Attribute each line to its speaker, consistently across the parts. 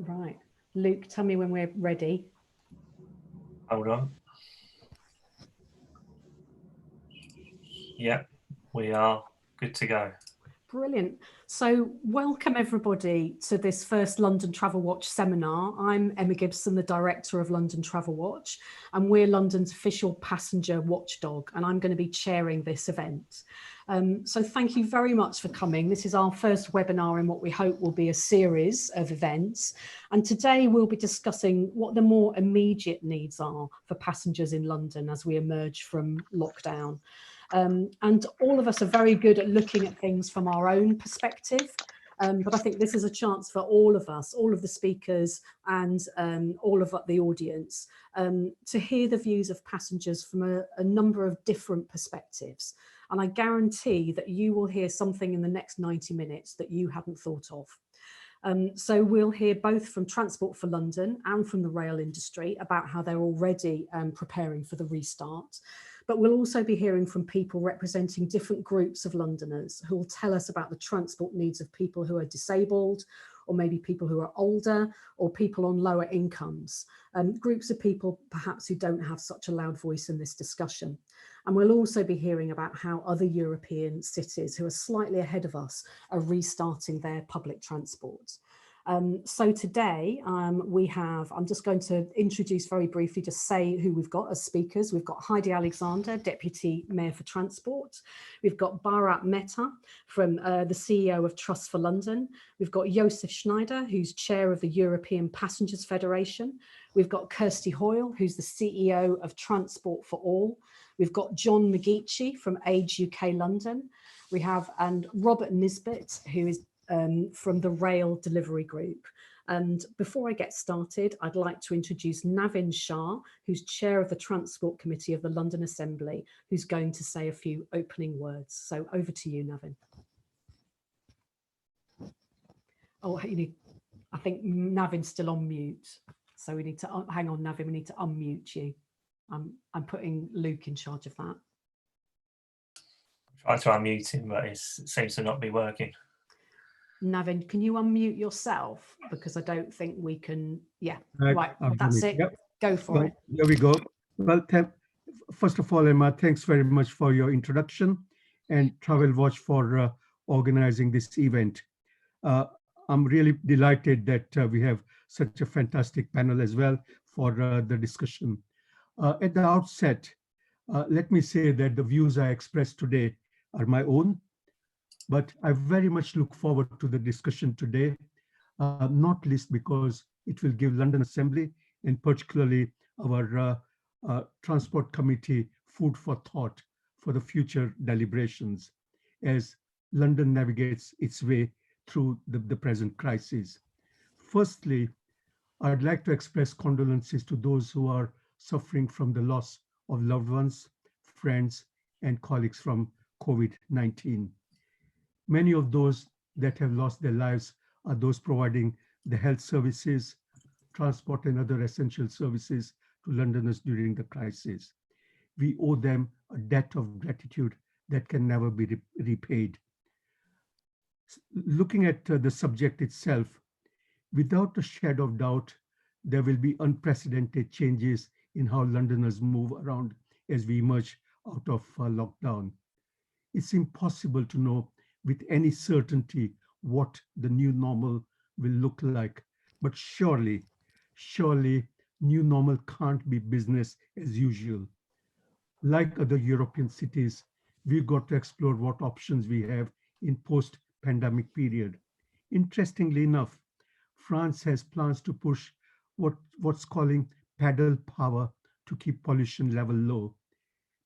Speaker 1: Right. Luke, tell me when we're ready.
Speaker 2: Hold on. Yeah, we are good to go.
Speaker 1: Brilliant. So welcome everybody to this first London Travel Watch seminar. I'm Emma Gibson, the director of London Travel Watch, and we're London's official passenger watchdog, and I'm going to be chairing this event. So thank you very much for coming. This is our first webinar in what we hope will be a series of events. And today we'll be discussing what the more immediate needs are for passengers in London as we emerge from lockdown. And all of us are very good at looking at things from our own perspective. But I think this is a chance for all of us, all of the speakers and all of the audience to hear the views of passengers from a number of different perspectives. And I guarantee that you will hear something in the next 90 minutes that you hadn't thought of. So we'll hear both from Transport for London and from the rail industry about how they're already preparing for the restart. But we'll also be hearing from people representing different groups of Londoners who will tell us about the transport needs of people who are disabled, or maybe people who are older, or people on lower incomes, groups of people perhaps who don't have such a loud voice in this discussion. And we'll also be hearing about how other European cities who are slightly ahead of us are restarting their public transport. So today we have, I'm just going to introduce very briefly, just say who we've got as speakers. We've got Heidi Alexander, Deputy Mayor for Transport. We've got Bharat Mehta, from the CEO of Trust for London. We've got Josef Schneider, who's chair of the European Passengers Federation. We've got Kirsty Hoyle, who's the CEO of Transport for All. We've got John McGeachie from Age UK London. We have, and Robert Nisbet, who is from the Rail Delivery Group. And before I get started, I'd like to introduce Navin Shah, who's chair of the Transport Committee of the London Assembly, who's going to say a few opening words. So over to you, Navin. Oh, I think Navin's still on mute. So we need to, hang on, Navin, we need to unmute you. I'm putting Luke in charge of that.
Speaker 2: I try to unmute him, but it seems to not be working.
Speaker 1: Navin, can you unmute yourself? Because I don't think we can. Yeah, right. That's it. Yep. Go for it.
Speaker 3: Here we go. Well, first of all, Emma, thanks very much for your introduction, and Travel Watch for organizing this event. I'm really delighted that we have such a fantastic panel as well for the discussion. At the outset, let me say that the views I expressed today are my own, but I very much look forward to the discussion today, not least because it will give London Assembly and particularly our Transport Committee food for thought for the future deliberations as London navigates its way through the present crisis. Firstly, I'd like to express condolences to those who are suffering from the loss of loved ones, friends, and colleagues from COVID-19. Many of those that have lost their lives are those providing the health services, transport, and other essential services to Londoners during the crisis. We owe them a debt of gratitude that can never be repaid. Looking at the subject itself, without a shadow of doubt, there will be unprecedented changes in how Londoners move around as we emerge out of lockdown. It's impossible to know with any certainty what the new normal will look like, but surely new normal can't be business as usual. Like other European cities, we've got to explore what options we have in post-pandemic period. Interestingly enough, France has plans to push what's calling pedal power to keep pollution level low.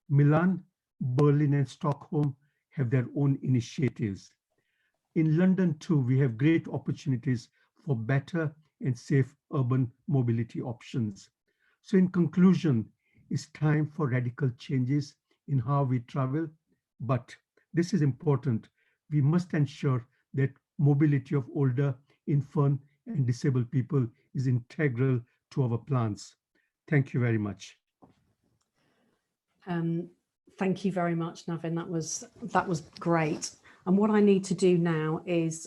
Speaker 3: Milan, Berlin, and Stockholm have their own initiatives. In London too, we have great opportunities for better and safe urban mobility options. So in conclusion, it's time for radical changes in how we travel, but this is important. We must ensure that mobility of older, infirm, and disabled people is integral to our plans. Thank you very much.
Speaker 1: Thank you very much, Navin. That was great. And what I need to do now is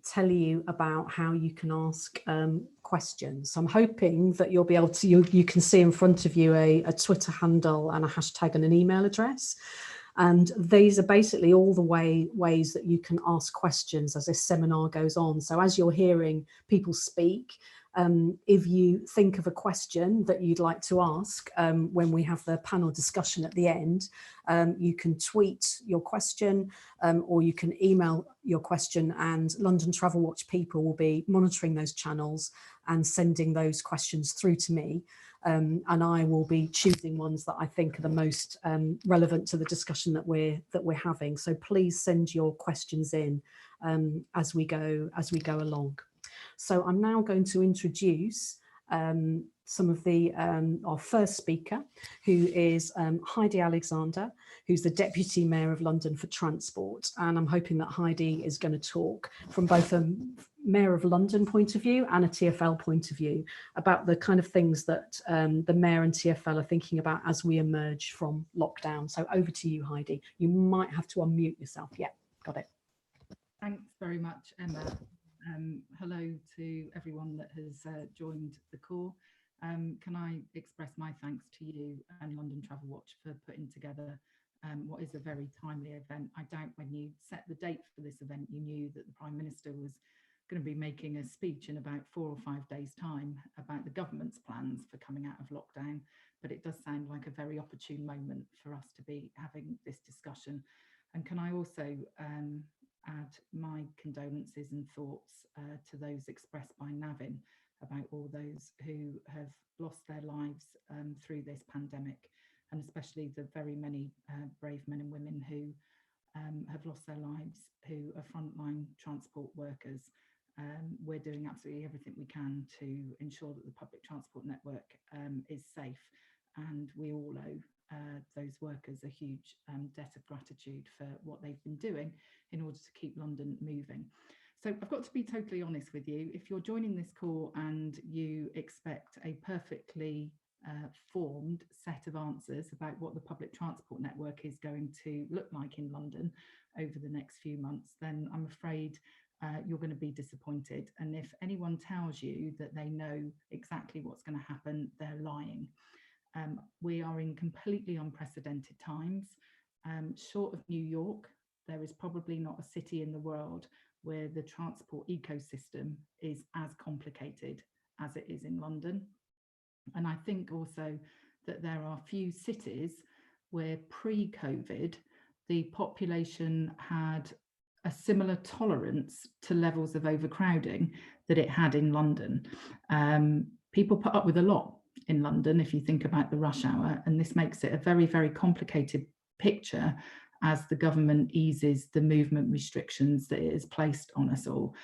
Speaker 1: tell you about how you can ask questions. I'm hoping that you'll be able to, you can see in front of you a Twitter handle and a hashtag and an email address. And these are basically all the ways that you can ask questions as this seminar goes on. So as you're hearing people speak, if you think of a question that you'd like to ask when we have the panel discussion at the end, you can tweet your question or you can email your question, and London Travel Watch people will be monitoring those channels and sending those questions through to me. And I will be choosing ones that I think are the most relevant to the discussion that we're having. So please send your questions in as we go along. So I'm now going to introduce some of our first speaker, who is Heidi Alexander, who's the Deputy Mayor of London for Transport. And I'm hoping that Heidi is going to talk from both a Mayor of London point of view and a TfL point of view about the kind of things that the Mayor and TfL are thinking about as we emerge from lockdown. So over to you, Heidi. You might have to unmute yourself. Yeah, got it.
Speaker 4: Thanks very much, Emma. Hello to everyone that has joined the call. Can I express my thanks to you and London Travel Watch for putting together what is a very timely event. I doubt when you set the date for this event, you knew that the Prime Minister was going to be making a speech in about 4 or 5 days' time about the government's plans for coming out of lockdown, but it does sound like a very opportune moment for us to be having this discussion. And can I also add my condolences and thoughts to those expressed by Navin about all those who have lost their lives through this pandemic, and especially the very many brave men and women who have lost their lives, who are frontline transport workers. We're doing absolutely everything we can to ensure that the public transport network is safe, and we all owe those workers a huge debt of gratitude for what they've been doing in order to keep London moving. So I've got to be totally honest with you. If you're joining this call and you expect a perfectly formed set of answers about what the public transport network is going to look like in London over the next few months, then I'm afraid you're going to be disappointed. And if anyone tells you that they know exactly what's going to happen, they're lying. We are in completely unprecedented times. Short of New York, there is probably not a city in the world where the transport ecosystem is as complicated as it is in London. And I think also that there are few cities where pre-COVID, the population had a similar tolerance to levels of overcrowding that it had in London. People put up with a lot in London if you think about the rush hour, and this makes it a very, very complicated picture as the government eases the movement restrictions that it has placed on us all.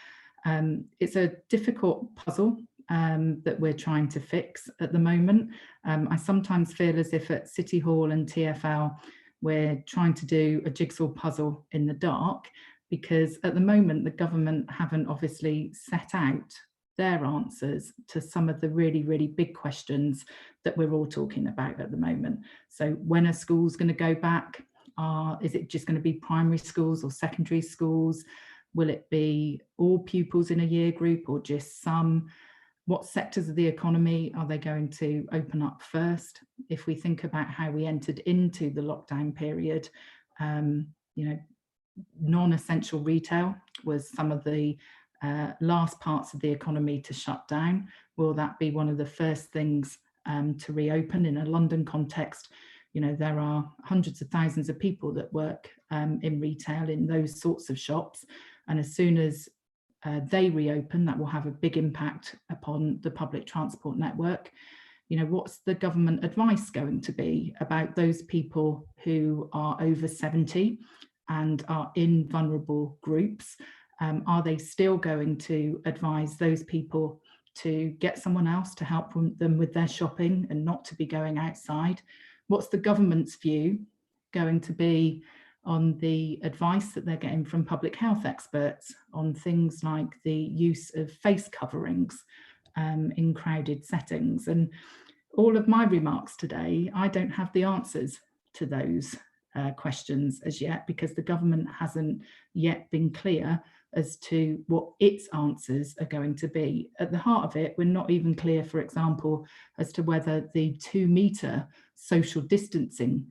Speaker 4: It's a difficult puzzle that we're trying to fix at the moment. I sometimes feel as if at City Hall and TfL we're trying to do a jigsaw puzzle in the dark, because at the moment the government haven't obviously set out their answers to some of the really, really big questions that we're all talking about at the moment. So when are schools going to go back? Is it just going to be primary schools or secondary schools? Will it be all pupils in a year group or just some? What sectors of the economy are they going to open up first? If we think about how we entered into the lockdown period, you know, non-essential retail was some of the last parts of the economy to shut down. Will that be one of the first things to reopen? In a London context, you know, there are hundreds of thousands of people that work in retail in those sorts of shops, and as soon as they reopen, that will have a big impact upon the public transport network. You know, what's the government advice going to be about those people who are over 70 and are in vulnerable groups? Are they still going to advise those people to get someone else to help them with their shopping and not to be going outside? What's the government's view going to be on the advice that they're getting from public health experts on things like the use of face coverings in crowded settings? And all of my remarks today, I don't have the answers to those questions as yet, because the government hasn't yet been clear as to what its answers are going to be. At the heart of it, we're not even clear, for example, as to whether the 2-metre social distancing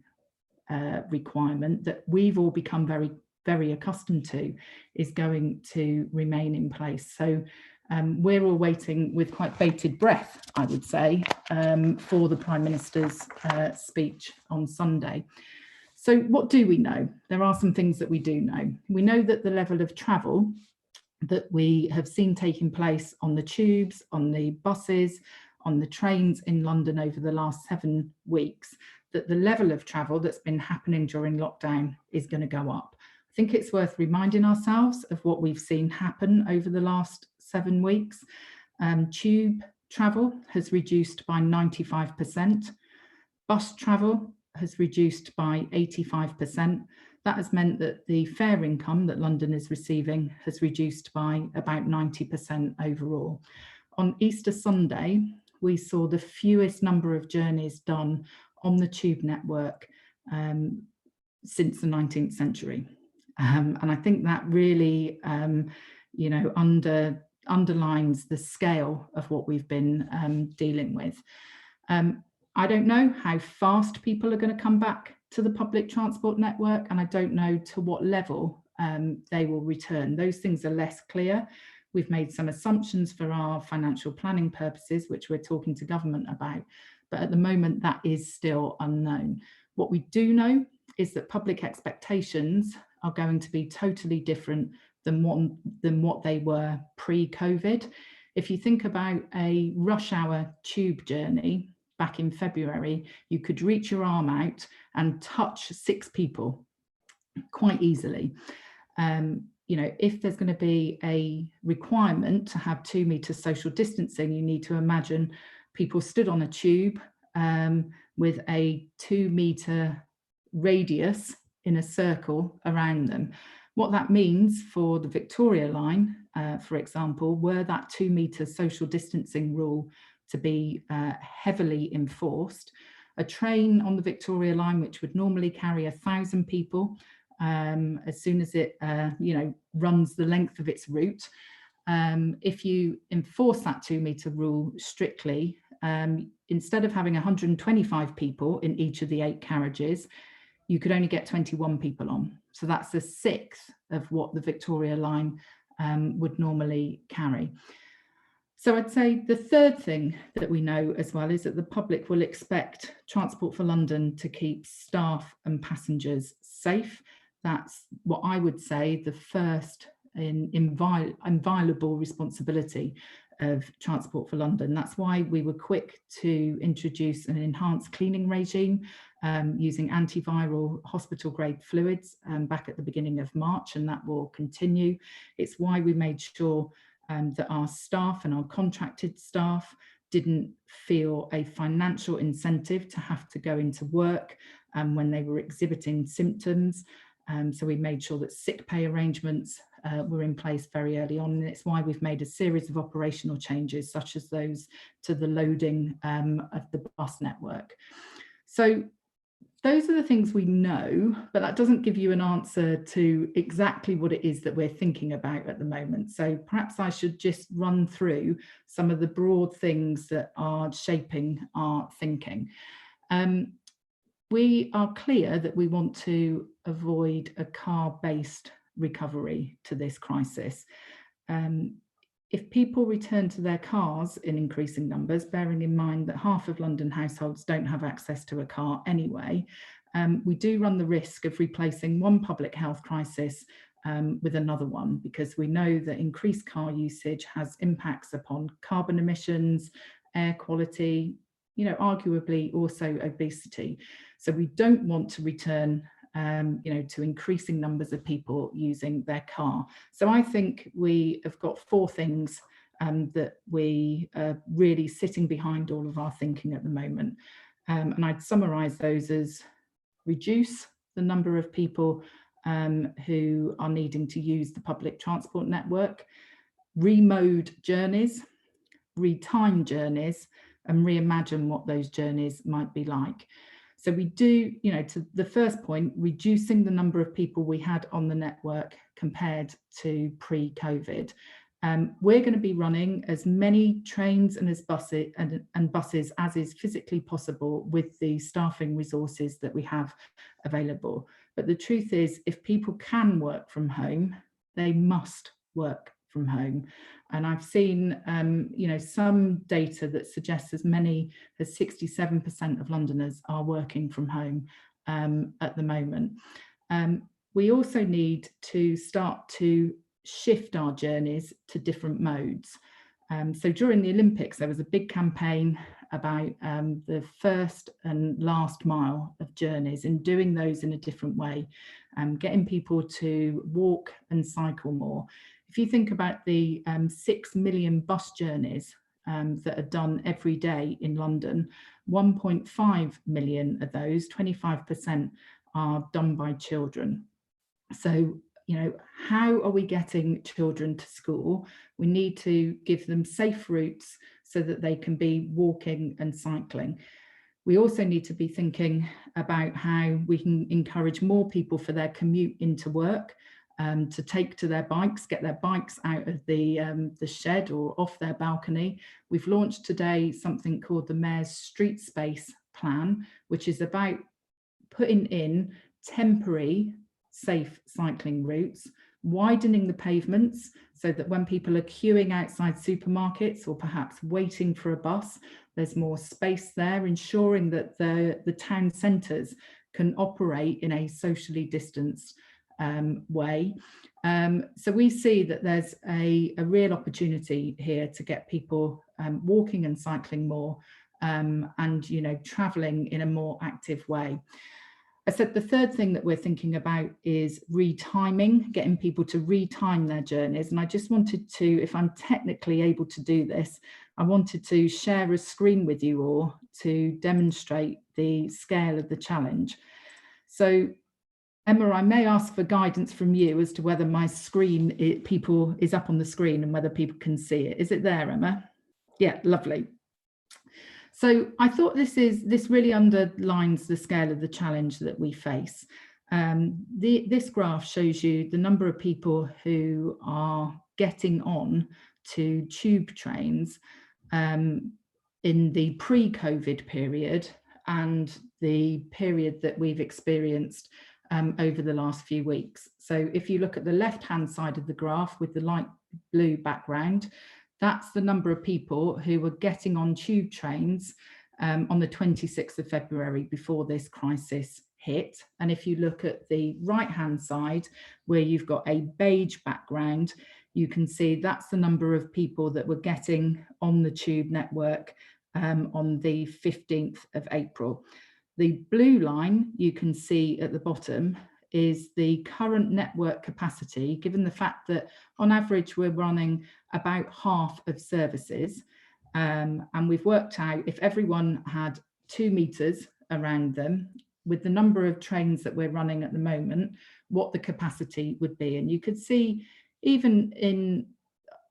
Speaker 4: requirement that we've all become very accustomed to is going to remain in place. So we're all waiting with quite bated breath, I would say, for the Prime Minister's speech on Sunday. So what do we know? There are some things that we do know. We know that the level of travel that we have seen taking place on the tubes, on the buses, on the trains in London over the last 7 weeks, that the level of travel that's been happening during lockdown is going to go up. I think it's worth reminding ourselves of what we've seen happen over the last 7 weeks. Tube travel has reduced by 95%. Bus travel has reduced by 85%. That has meant that the fare income that London is receiving has reduced by about 90% overall. On Easter Sunday, we saw the fewest number of journeys done on the tube network since the 19th century. And I think that really, underlines the scale of what we've been dealing with. I don't know how fast people are going to come back to the public transport network, and I don't know to what level they will return. Those things are less clear. We've made some assumptions for our financial planning purposes, which we're talking to government about, but at the moment that is still unknown. What we do know is that public expectations are going to be totally different than what they were pre-COVID. If you think about a rush hour tube journey back in February, you could reach your arm out and touch 6 people quite easily. If there's going to be a requirement to have 2 metre social distancing, you need to imagine people stood on a tube with a 2 metre radius in a circle around them. What that means for the Victoria line, for example, were that 2 metre social distancing rule to be heavily enforced, a train on the Victoria line, which would normally carry 1,000 people, as soon as it runs the length of its route, if you enforce that 2 metre rule strictly, instead of having 125 people in each of the 8 carriages, you could only get 21 people on. So that's 1/6 of what the Victoria line would normally carry. So I'd say the third thing that we know as well is that the public will expect Transport for London to keep staff and passengers safe. That's what I would say the first inviolable responsibility of Transport for London. That's why we were quick to introduce an enhanced cleaning regime using antiviral hospital grade fluids back at the beginning of March, and that will continue. It's why we made sure that our staff and our contracted staff didn't feel a financial incentive to have to go into work when they were exhibiting symptoms. So we made sure that sick pay arrangements were in place very early on, and it's why we've made a series of operational changes, such as those to the loading of the bus network. So those are the things we know, but that doesn't give you an answer to exactly what it is that we're thinking about at the moment. So perhaps I should just run through some of the broad things that are shaping our thinking. We are clear that we want to avoid a car-based recovery to this crisis. If people return to their cars in increasing numbers, bearing in mind that half of London households don't have access to a car anyway, we do run the risk of replacing one public health crisis with another one, because we know that increased car usage has impacts upon carbon emissions, air quality, arguably also obesity. So we don't want to return to increasing numbers of people using their car. So I think we have got 4 things that we are really sitting behind all of our thinking at the moment. And I'd summarise those as reduce the number of people who are needing to use the public transport network, remode journeys, retime journeys, and reimagine what those journeys might be like. So we do, you know, to the first point, reducing the number of people we had on the network compared to pre-COVID. We're going to be running as many trains and as buses as is physically possible with the staffing resources that we have available. But the truth is, if people can work from home, they must work from home. And I've seen, you know, some data that suggests as many as 67% of Londoners are working from home at the moment. We also need to start to shift our journeys to different modes. So during the Olympics, there was a big campaign about the first and last mile of journeys and doing those in a different way, getting people to walk and cycle more. If you think about the 6 million bus journeys that are done every day in London, 1.5 million of those, 25%, are done by children. So, you know, how are we getting children to school? We need to give them safe routes so that they can be walking and cycling. We also need to be thinking about how we can encourage more people for their commute into work, to take to their bikes, get their bikes out of the shed or off their balcony. We've launched today something called the Mayor's Street Space Plan, which is about putting in temporary safe cycling routes, widening the pavements so that when people are queuing outside supermarkets or perhaps waiting for a bus, there's more space there, ensuring that the town centres can operate in a socially distanced way. So we see that there's a real opportunity here to get people walking and cycling more and, you know, travelling in a more active way. I said the third thing that we're thinking about is retiming, getting people to retime their journeys. And I just wanted to, if I'm technically able to do this, I wanted to share a screen with you all to demonstrate the scale of the challenge. So Emma, I may ask for guidance from you as to whether my screen is up on the screen and whether people can see it. Is it there, Emma? Yeah, lovely. So I thought this really underlines the scale of the challenge that we face. This graph shows you the number of people who are getting on to tube trains in the pre-COVID period and the period that we've experienced over the last few weeks. So if you look at the left-hand side of the graph with the light blue background, that's the number of people who were getting on tube trains on the 26th of February before this crisis hit. And if you look at the right-hand side, where you've got a beige background, you can see that's the number of people that were getting on the tube network on the 15th of April. The blue line you can see at the bottom is the current network capacity, given the fact that on average we're running about half of services. And we've worked out if everyone had 2 meters around them, with the number of trains that we're running at the moment, what the capacity would be. And you could see even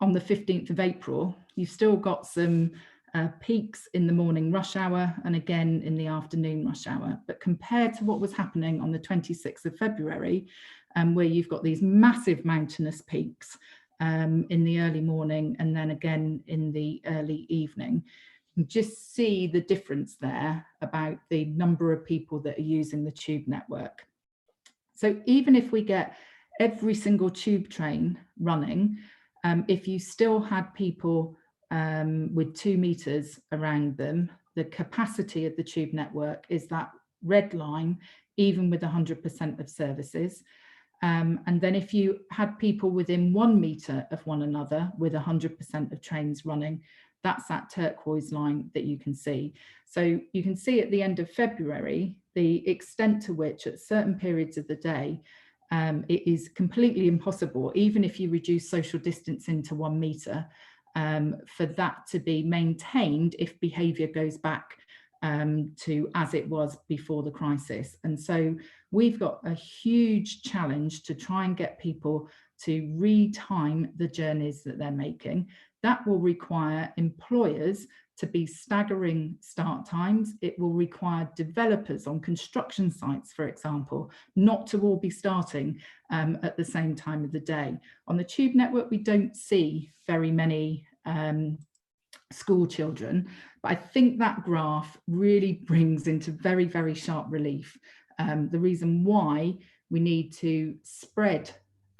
Speaker 4: on the 15th of April, you've still got some peaks in the morning rush hour and again in the afternoon rush hour. But compared to what was happening on the 26th of February, where you've got these massive mountainous peaks in the early morning and then again in the early evening, you can just see the difference there about the number of people that are using the tube network. So even if we get every single tube train running, if you still had people with 2 meters around them, the capacity of the tube network is that red line, even with 100% of services. And then if you had people within 1 meter of one another with 100% of trains running, that's that turquoise line that you can see. So you can see at the end of February, the extent to which at certain periods of the day, it is completely impossible, even if you reduce social distancing to 1 meter, for that to be maintained if behaviour goes back to as it was before the crisis. And so we've got a huge challenge to try and get people to retime the journeys that they're making. That will require employers to be staggering start times. It will require developers on construction sites, for example, not to all be starting at the same time of the day. On the Tube network, we don't see very many school children, but I think that graph really brings into very, very sharp relief the reason why we need to spread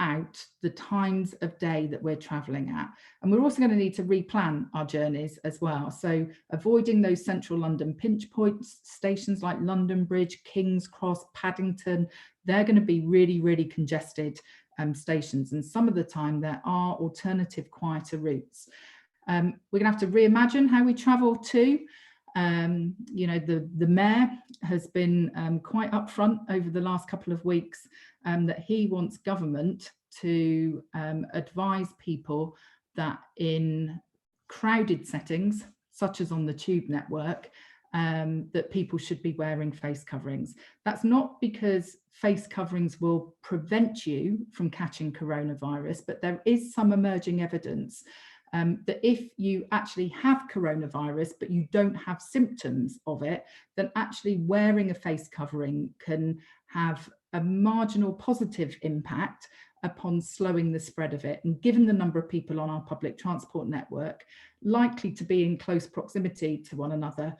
Speaker 4: out the times of day that we're travelling at. And we're also going to need to replan our journeys as well. So avoiding those central London pinch points, stations like London Bridge, King's Cross, Paddington, they're going to be really, really congested stations. And some of the time there are alternative quieter routes. We're going to have to reimagine how we travel too. You know, the mayor has been quite upfront over the last couple of weeks that he wants government to advise people that in crowded settings, such as on the Tube network, that people should be wearing face coverings. That's not because face coverings will prevent you from catching coronavirus, but there is some emerging evidence that if you actually have coronavirus, but you don't have symptoms of it, then actually wearing a face covering can have a marginal positive impact upon slowing the spread of it. And given the number of people on our public transport network likely to be in close proximity to one another,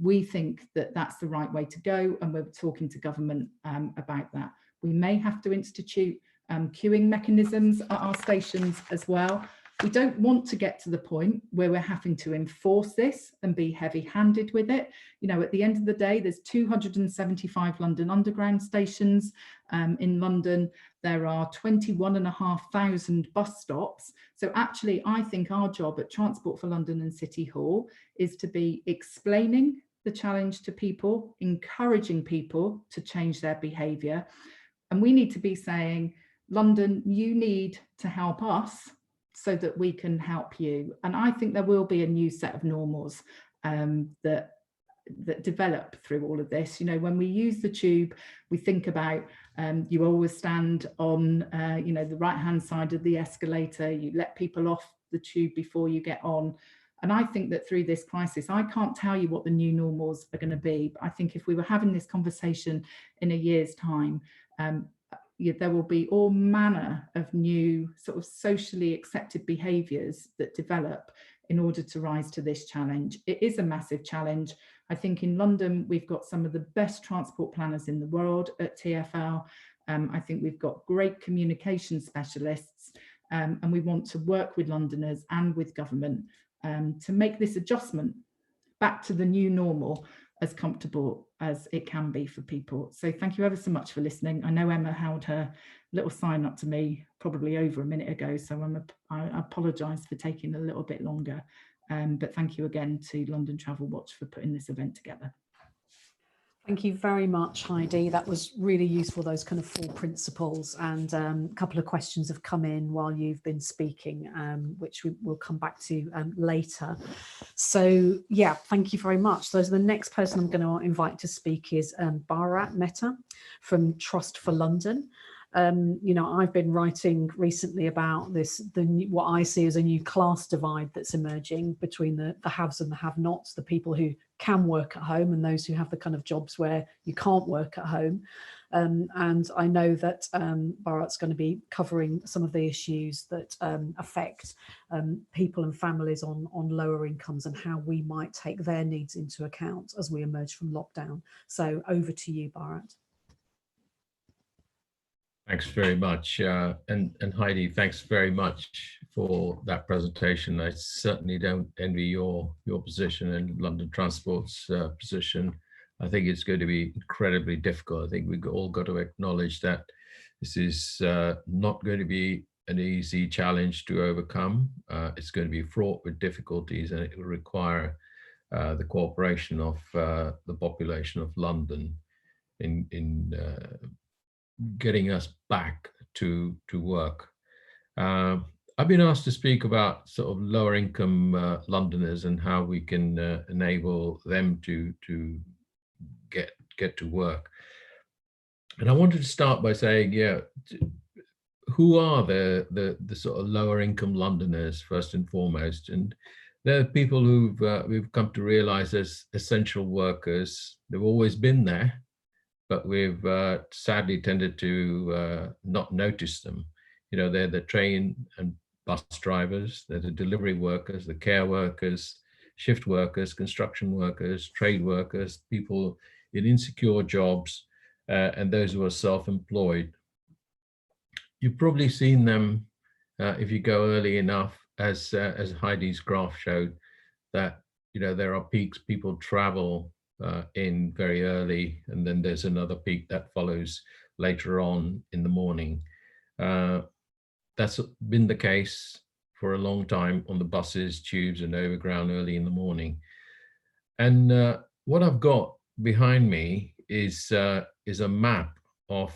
Speaker 4: we think that that's the right way to go, and we're talking to government about that. We may have to institute queuing mechanisms at our stations as well. We don't want to get to the point where we're having to enforce this and be heavy-handed with it. You know, at the end of the day, there's 275 London Underground stations in London. There are 21,500 bus stops. So actually, I think our job at Transport for London and City Hall is to be explaining the challenge to people, encouraging people to change their behaviour. And we need to be saying, London, you need to help us so that we can help you. And I think there will be a new set of normals that develop through all of this. You know, when we use the Tube, we think about you always stand on you know, the right hand side of the escalator, you let people off the Tube before you get on. And I think that through this crisis, I can't tell you what the new normals are going to be, but I think if we were having this conversation in a year's time, there will be all manner of new sort of socially accepted behaviours that develop in order to rise to this challenge. It is a massive challenge. I think in London, we've got some of the best transport planners in the world at TfL. I think we've got great communication specialists, and we want to work with Londoners and with government to make this adjustment back to the new normal as comfortable as it can be for people. So thank you ever so much for listening. I know Emma held her little sign up to me probably over a minute ago, so I apologise for taking a little bit longer. But thank you again to London Travel Watch for putting this event together.
Speaker 1: Thank you very much, Heidi. That was really useful, those kind of 4 principles, and a couple of questions have come in while you've been speaking, which we will come back to later. So yeah, thank you very much. So the next person I'm going to invite to speak is Bharat Mehta from Trust for London. You know, I've been writing recently about this, what I see as a new class divide that's emerging between the haves and the have-nots, the people who can work at home and those who have the kind of jobs where you can't work at home. And I know that Bharat's going to be covering some of the issues that affect people and families on lower incomes and how we might take their needs into account as we emerge from lockdown. So over to you, Bharat.
Speaker 5: Thanks very much. And Heidi, thanks very much for that presentation. I certainly don't envy your position and London Transport's position. I think it's going to be incredibly difficult. I think we've all got to acknowledge that this is not going to be an easy challenge to overcome. It's going to be fraught with difficulties, and it will require the cooperation of the population of London in getting us back to work. I've been asked to speak about sort of lower income Londoners and how we can enable them to get to work. And I wanted to start by saying, yeah, who are the sort of lower income Londoners first and foremost? And They're people we've come to realize as essential workers. They've always been there, but we've sadly tended to not notice them. You know, they're the train and bus drivers, they're the delivery workers, the care workers, shift workers, construction workers, trade workers, people in insecure jobs, and those who are self-employed. You've probably seen them if you go early enough, as Heidi's graph showed, that there are peaks people travel in very early, and then there's another peak that follows later on in the morning. That's been the case for a long time on the buses, tubes, and overground early in the morning. And what I've got behind me is a map of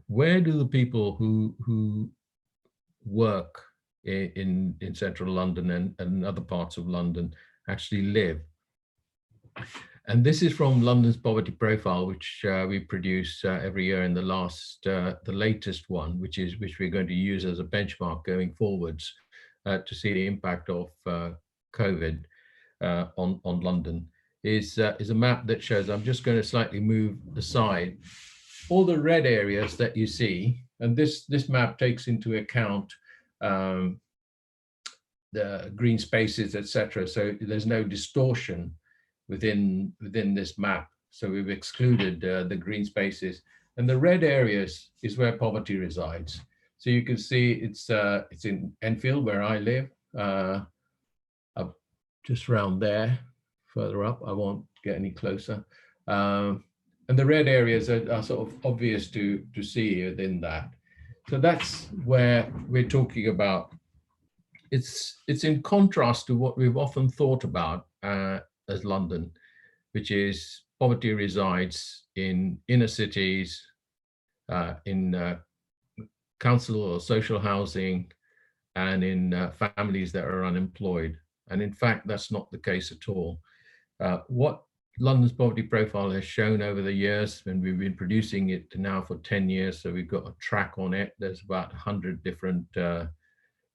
Speaker 5: where do the people who work in central London and other parts of London actually live. And this is from London's Poverty Profile, which we produce every year in the latest one, which we're going to use as a benchmark going forwards to see the impact of COVID on London. Is a map that shows, I'm just going to slightly move aside, all the red areas that you see, and this map takes into account the green spaces, etc. So there's no distortion within this map. So we've excluded the green spaces, and the red areas is where poverty resides. So you can see it's in Enfield, where I live, up just around there, further up. I won't get any closer. And the red areas are sort of obvious to see within that. So that's where we're talking about. It's in contrast to what we've often thought about as London, which is poverty resides in inner cities, in council or social housing, and in families that are unemployed. And in fact, that's not the case at all. What London's Poverty Profile has shown over the years, and we've been producing it now for 10 years, so we've got a track on it. There's about 100 different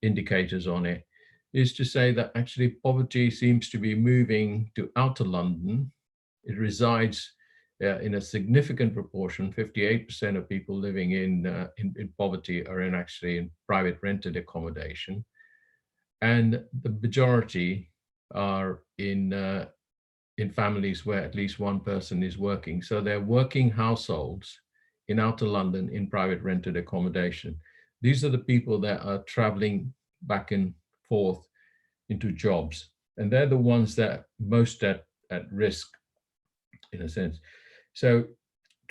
Speaker 5: indicators on it, is to say that actually poverty seems to be moving to outer London. It resides in a significant proportion. 58% of people living in poverty are actually in private rented accommodation, and the majority are in families where at least one person is working. So they're working households in outer London in private rented accommodation. These are the people that are traveling back and forth into jobs, and they're the ones that are most at risk, in a sense. So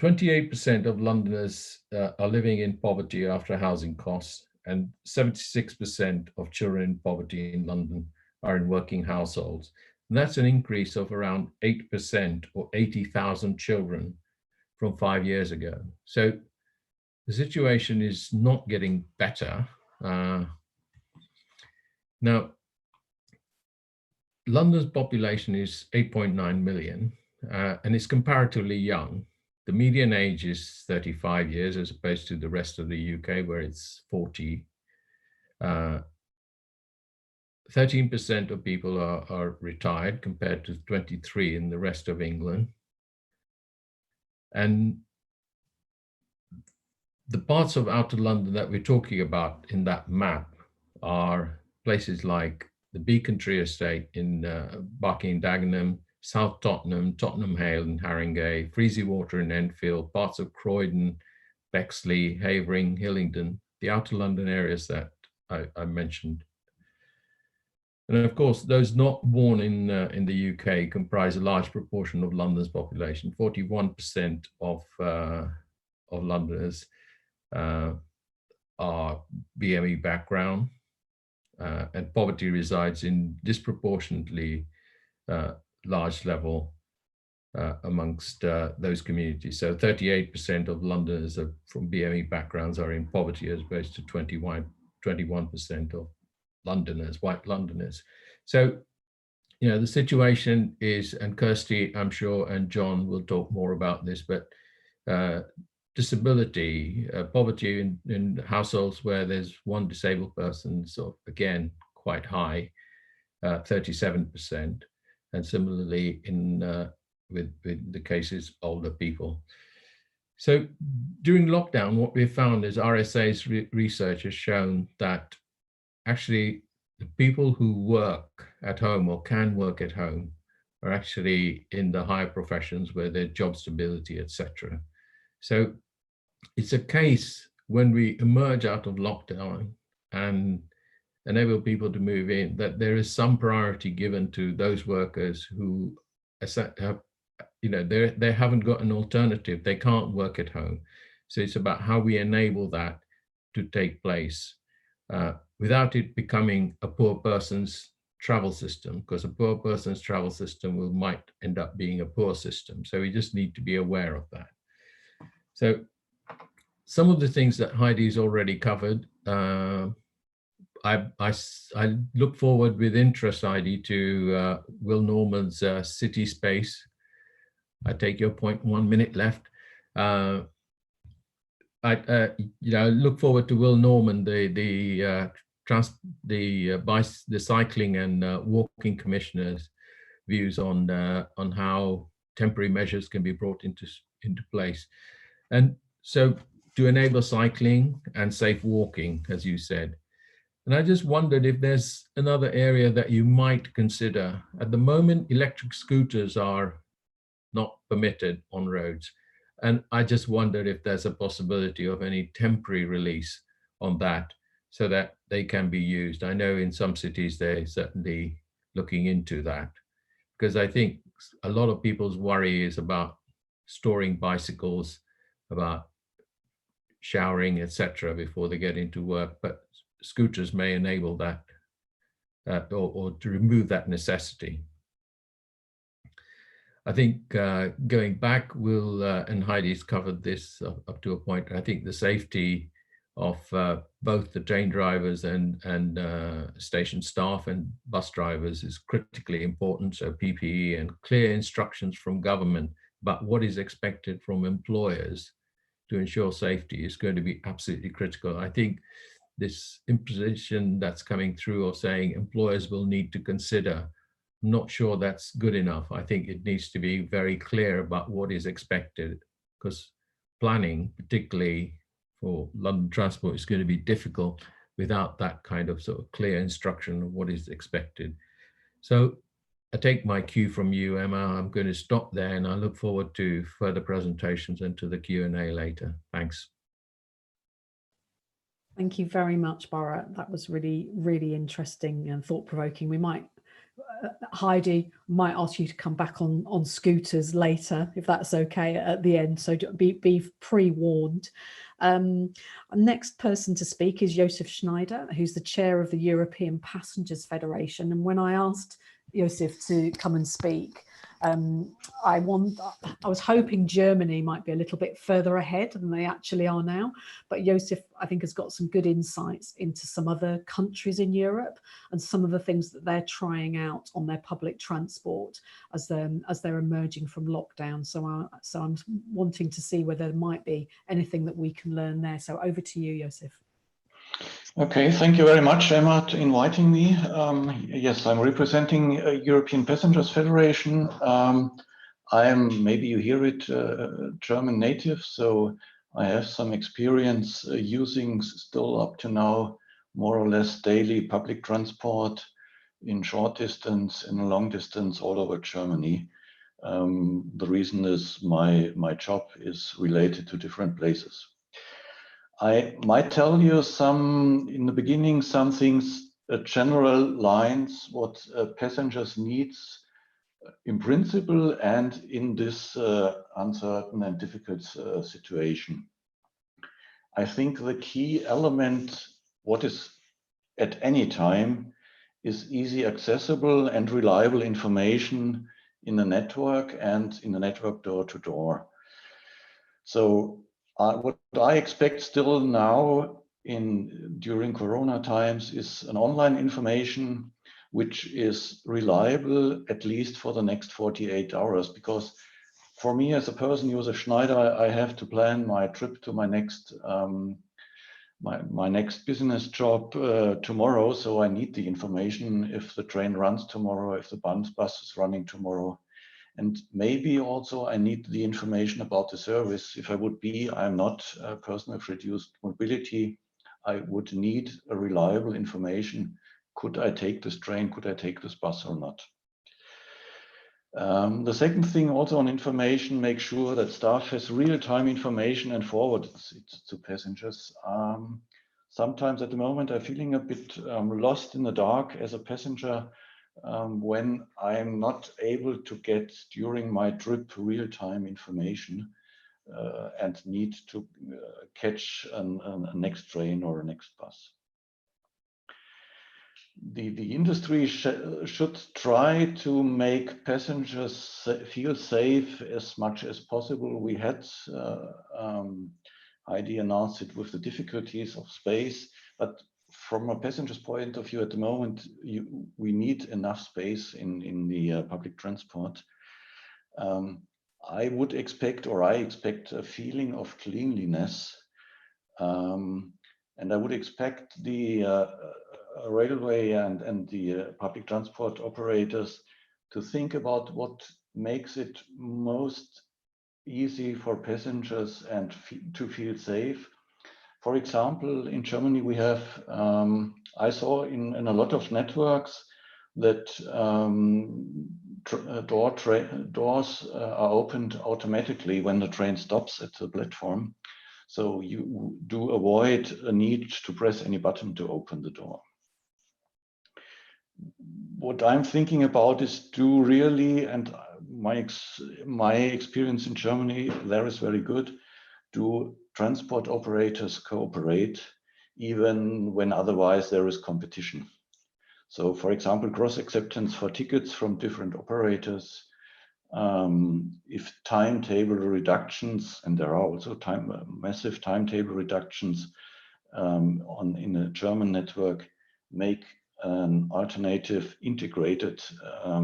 Speaker 5: 28% of Londoners are living in poverty after housing costs, and 76% of children in poverty in London are in working households. And that's an increase of around 8%, or 80,000 children from 5 years ago. So the situation is not getting better. Now, London's population is 8.9 million, and it's comparatively young. The median age is 35 years as opposed to the rest of the UK, where it's 40. 13% of people are retired compared to 23 in the rest of England. And the parts of outer London that we're talking about in that map are places like the Beacon Tree Estate in Barking Dagenham, South Tottenham, Tottenham Hale and Haringey, Freezy Water in Enfield, parts of Croydon, Bexley, Havering, Hillingdon, the outer London areas that I mentioned. And of course, those not born in the UK comprise a large proportion of London's population. 41% of Londoners are BME background, and poverty resides in disproportionately large level amongst those communities. So 38% of Londoners from BME backgrounds are in poverty, as opposed to 21% of Londoners, white Londoners. So, the situation is, and Kirsty, I'm sure, and John will talk more about this, but disability, poverty in households where there's one disabled person, so again, quite high. 37%, and similarly in with the cases older people. So during lockdown, what we found is RSA's research has shown that actually the people who work at home or can work at home are actually in the higher professions where there's job stability, etc. So it's a case when we emerge out of lockdown and enable people to move in, that there is some priority given to those workers who have, they haven't got an alternative. They can't work at home. So it's about how we enable that to take place without it becoming a poor person's travel system, because a poor person's travel system might end up being a poor system. So we just need to be aware of that. So some of the things that Heidi's already covered, I look forward with interest, Heidi, to Will Norman's city space. I take your point, 1 minute left. I look forward to Will Norman, the cycling and walking commissioners' views on how temporary measures can be brought into place, and so to enable cycling and safe walking, as you said. And I just wondered if there's another area that you might consider. At the moment, electric scooters are not permitted on roads. And I just wondered if there's a possibility of any temporary release on that so that they can be used. I know in some cities, they're certainly looking into that, because I think a lot of people's worry is about storing bicycles, about showering, etc., before they get into work. But scooters may enable that or to remove that necessity. I think going back, Will and Heidi's covered this up to a point. I think the safety of both the train drivers and station staff and bus drivers is critically important. So PPE and clear instructions from government about what is expected from employers to ensure safety is going to be absolutely critical. I think this imposition that's coming through of saying employers will need to consider, I'm not sure that's good enough. I think it needs to be very clear about what is expected, because planning, particularly for London Transport, is going to be difficult without that kind of sort of clear instruction of what is expected. So I take my cue from you, Emma. I'm going to stop there, and I look forward to further presentations and to the Q&A later. Thanks.
Speaker 1: Thank you very much, Bharat. That was really, really interesting and thought-provoking. We might, Heidi, might ask you to come back on scooters later, if that's okay, at the end. So be pre-warned. Next person to speak is Josef Schneider, who's the chair of the European Passengers Federation. And when I asked Josef to come and speak, I was hoping Germany might be a little bit further ahead than they actually are now, but Josef, I think, has got some good insights into some other countries in Europe and some of the things that they're trying out on their public transport as they're emerging from lockdown. So I'm wanting to see whether there might be anything that we can learn there. So over to you, Josef.
Speaker 6: Okay, thank you very much, Emma, for inviting me. Yes, I'm representing European Passengers Federation. Maybe you hear it, German native, so I have some experience using still up to now more or less daily public transport in short distance and long distance all over Germany. The reason is my job is related to different places. I might tell you in the beginning, some things, general lines, what passengers needs in principle and in this uncertain and difficult situation. I think the key element, what is at any time, is easy accessible and reliable information in the network and in the network door to door. So what I expect still now during Corona times is an online information which is reliable at least for the next 48 hours. Because for me as a person, Josef Schneider, I have to plan my trip to my next my next business job tomorrow, so I need the information if the train runs tomorrow, if the bus is running tomorrow. And maybe also I need the information about the service. If I'm not a person with reduced mobility, I would need a reliable information. Could I take this train? Could I take this bus or not? The second thing also on information, make sure that staff has real-time information and forwards it to passengers. Sometimes at the moment I'm feeling a bit lost in the dark as a passenger when I'm not able to get during my trip real-time information and need to catch a next train or a next bus. The industry should try to make passengers feel safe as much as possible. We had Heidi announced it with the difficulties of space, but from a passenger's point of view at the moment, we need enough space in the public transport. I would expect, or I expect, a feeling of cleanliness, and I would expect the railway and the public transport operators to think about what makes it most easy for passengers and to feel safe. For example, in Germany we have, I saw in a lot of networks that doors are opened automatically when the train stops at the platform. So you do avoid a need to press any button to open the door. What I'm thinking about is to really, and my experience in Germany there is very good, do transport operators cooperate even when otherwise there is competition. So for example, cross acceptance for tickets from different operators, if timetable reductions, and there are also massive timetable reductions in a German network, make an alternative integrated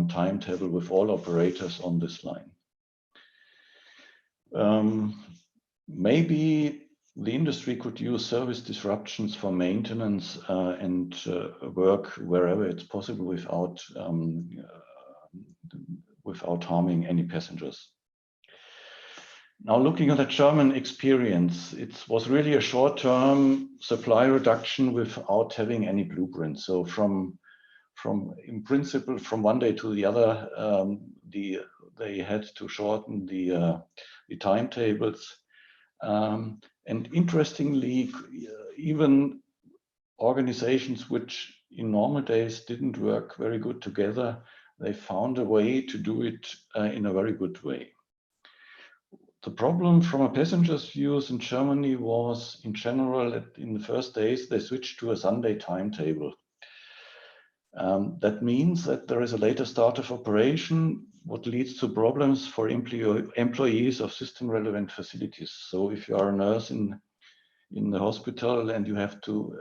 Speaker 6: timetable with all operators on this line. Maybe the industry could use service disruptions for maintenance and work wherever it's possible without harming any passengers. Now, looking at the German experience, it was really a short-term supply reduction without having any blueprint. So in principle, from one day to the other, they had to shorten the timetables. And interestingly, even organizations which in normal days didn't work very good together, they found a way to do it in a very good way. The problem from a passenger's views in Germany was, in general, in the first days, they switched to a Sunday timetable. That means that there is a later start of operation, what leads to problems for employees of system-relevant facilities. So if you are a nurse in the hospital and you have to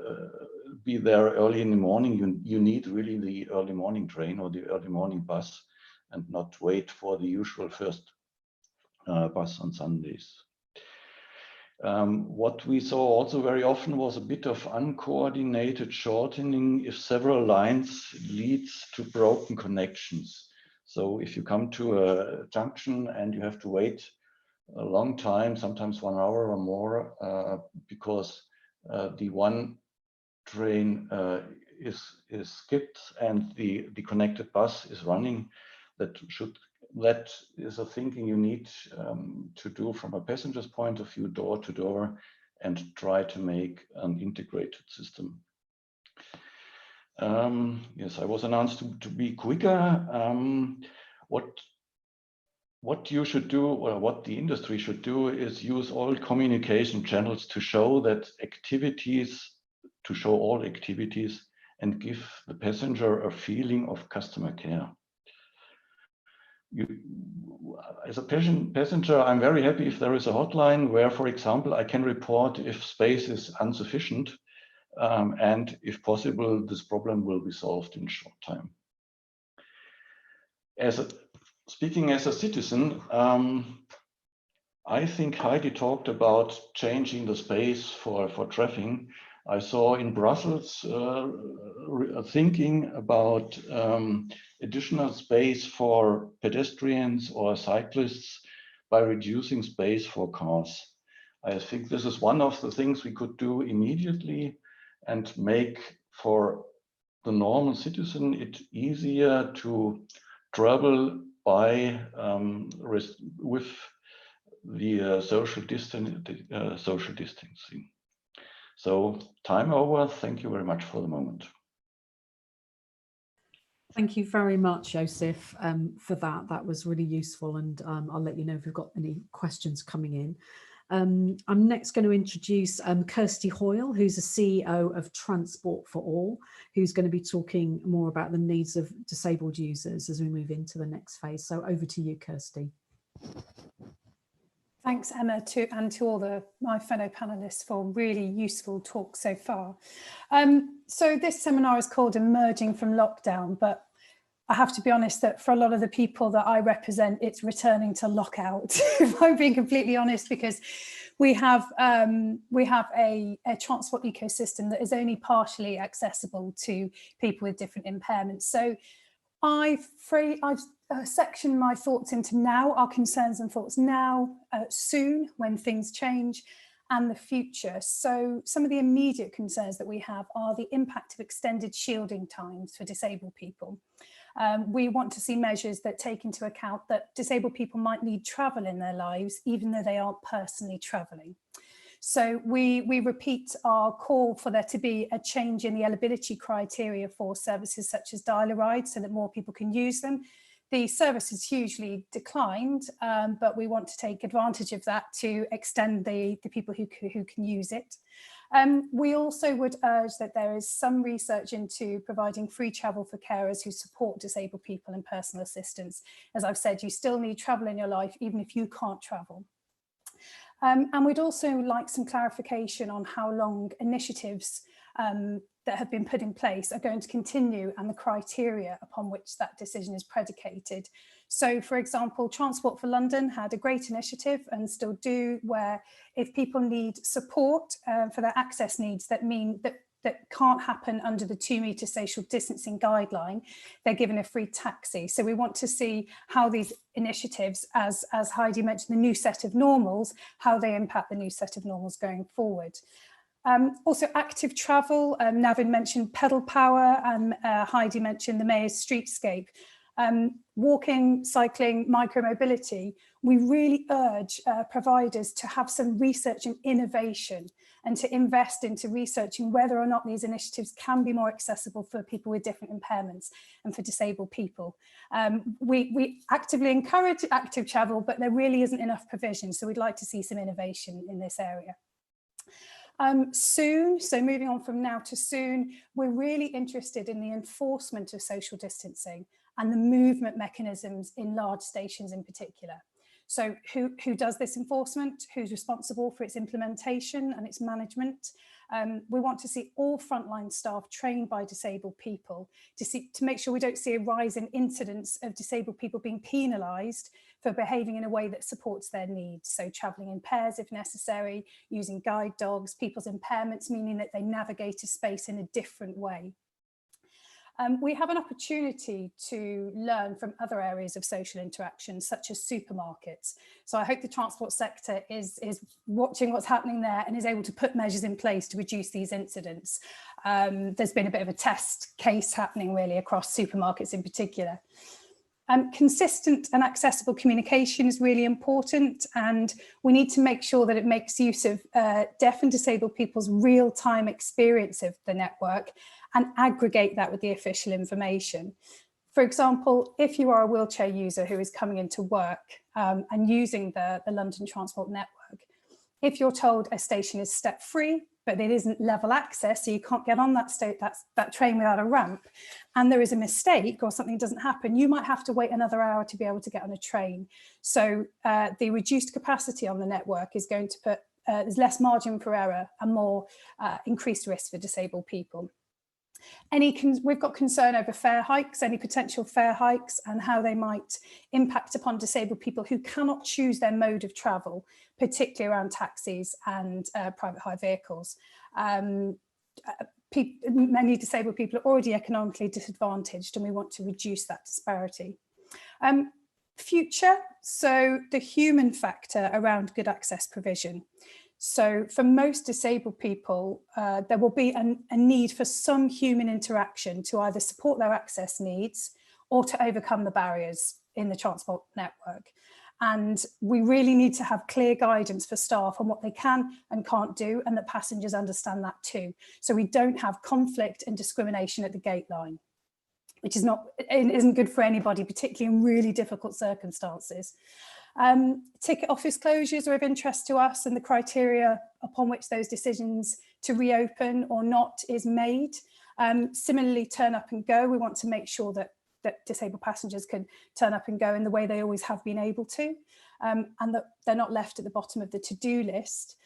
Speaker 6: be there early in the morning, you need really the early morning train or the early morning bus and not wait for the usual first bus on Sundays. What we saw also very often was a bit of uncoordinated shortening if several lines leads to broken connections. So if you come to a junction and you have to wait a long time, sometimes 1 hour or more, because the one train is skipped and the connected bus is running, that is a thinking you need to do from a passenger's point of view, door to door, and try to make an integrated system. Yes, I was announced to be quicker. What you should do, or what the industry should do, is use all communication channels to show that all activities, and give the passenger a feeling of customer care. As a passenger, I'm very happy if there is a hotline where, for example, I can report if space is insufficient, and if possible, this problem will be solved in short time. Speaking as a citizen, I think Heidi talked about changing the space for traffic. I saw in Brussels thinking about additional space for pedestrians or cyclists by reducing space for cars. I think this is one of the things we could do immediately and make for the normal citizen it easier to travel by with the social distancing. So time over. Thank you very much for the moment.
Speaker 1: Thank you very much, Joseph, for that. That was really useful, and I'll let you know if we've got any questions coming in. I'm next going to introduce Kirsty Hoyle, who's the CEO of Transport for All, who's going to be talking more about the needs of disabled users as we move into the next phase. So over to you, Kirsty.
Speaker 7: Thanks, Emma, and to all my fellow panelists for really useful talk so far. So this seminar is called Emerging from Lockdown, but I have to be honest that for a lot of the people that I represent, it's returning to lockout, if I'm being completely honest, because we have a transport ecosystem that is only partially accessible to people with different impairments. So I've sectioned my thoughts into now, our concerns and thoughts now, soon, when things change, and the future. So some of the immediate concerns that we have are the impact of extended shielding times for disabled people. We want to see measures that take into account that disabled people might need travel in their lives, even though they aren't personally traveling. So we repeat our call for there to be a change in the eligibility criteria for services such as Dial-A-Ride so that more people can use them. The service has hugely declined, but we want to take advantage of that to extend the people who can use it. We also would urge that there is some research into providing free travel for carers who support disabled people and personal assistance. As I've said, you still need travel in your life, even if you can't travel. And we'd also like some clarification on how long initiatives that have been put in place are going to continue and the criteria upon which that decision is predicated. So, for example, Transport for London had a great initiative and still do, where if people need support for their access needs that mean that can't happen under the 2-metre social distancing guideline, they're given a free taxi. So we want to see how these initiatives, as Heidi mentioned, the new set of normals, how they impact the new set of normals going forward. Also active travel, Navin mentioned pedal power and Heidi mentioned the Mayor's Streetscape. Walking, cycling, micromobility, we really urge providers to have some research and innovation and to invest into researching whether or not these initiatives can be more accessible for people with different impairments and for disabled people. We actively encourage active travel, but there really isn't enough provision, so we'd like to see some innovation in this area. Soon, so moving on from now to soon, we're really interested in the enforcement of social distancing and the movement mechanisms in large stations in particular. So who does this enforcement? Who's responsible for its implementation and its management? We want to see all frontline staff trained by disabled people to make sure we don't see a rise in incidents of disabled people being penalised for behaving in a way that supports their needs. So travelling in pairs if necessary, using guide dogs, people's impairments, meaning that they navigate a space in a different way. We have an opportunity to learn from other areas of social interaction, such as supermarkets. So I hope the transport sector is watching what's happening there and is able to put measures in place to reduce these incidents. There's been a bit of a test case happening really across supermarkets in particular. Consistent and accessible communication is really important, and we need to make sure that it makes use of deaf and disabled people's real-time experience of the network and aggregate that with the official information. For example, if you are a wheelchair user who is coming into work and using the London Transport Network, if you're told a station is step-free, but it isn't level access, so you can't get on that train without a ramp, and there is a mistake or something doesn't happen, you might have to wait another hour to be able to get on a train. So the reduced capacity on the network is going to put, there's less margin for error and more increased risk for disabled people. We've got concern over fare hikes, any potential fare hikes, and how they might impact upon disabled people who cannot choose their mode of travel, particularly around taxis and private hire vehicles. Many disabled people are already economically disadvantaged, and we want to reduce that disparity. Future, so the human factor around good access provision. So for most disabled people, there will be a need for some human interaction to either support their access needs or to overcome the barriers in the transport network. And we really need to have clear guidance for staff on what they can and can't do, and that passengers understand that too. So we don't have conflict and discrimination at the gate line, which isn't good for anybody, particularly in really difficult circumstances. Ticket office closures are of interest to us, and the criteria upon which those decisions to reopen or not is made. Similarly, turn up and go. We want to make sure that disabled passengers can turn up and go in the way they always have been able to, and that they're not left at the bottom of the to-do list.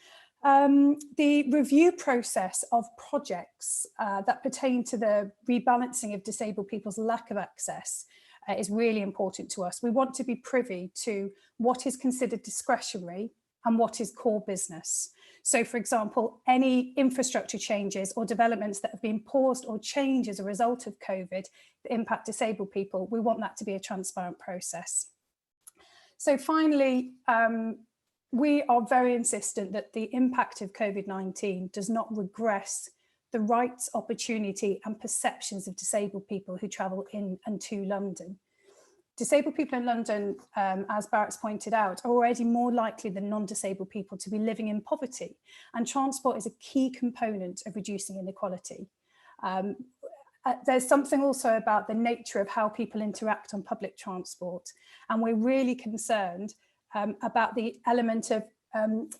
Speaker 7: The review process of projects that pertain to the rebalancing of disabled people's lack of access is really important to us. We want to be privy to what is considered discretionary and what is core business. So, for example, any infrastructure changes or developments that have been paused or changed as a result of COVID that impact disabled people, we want that to be a transparent process. So finally, we are very insistent that the impact of COVID-19 does not regress the rights, opportunity and perceptions of disabled people who travel in and to London. Disabled people in London, as Barrett's pointed out, are already more likely than non-disabled people to be living in poverty, and transport is a key component of reducing inequality. There's something also about the nature of how people interact on public transport, and we're really concerned about the element of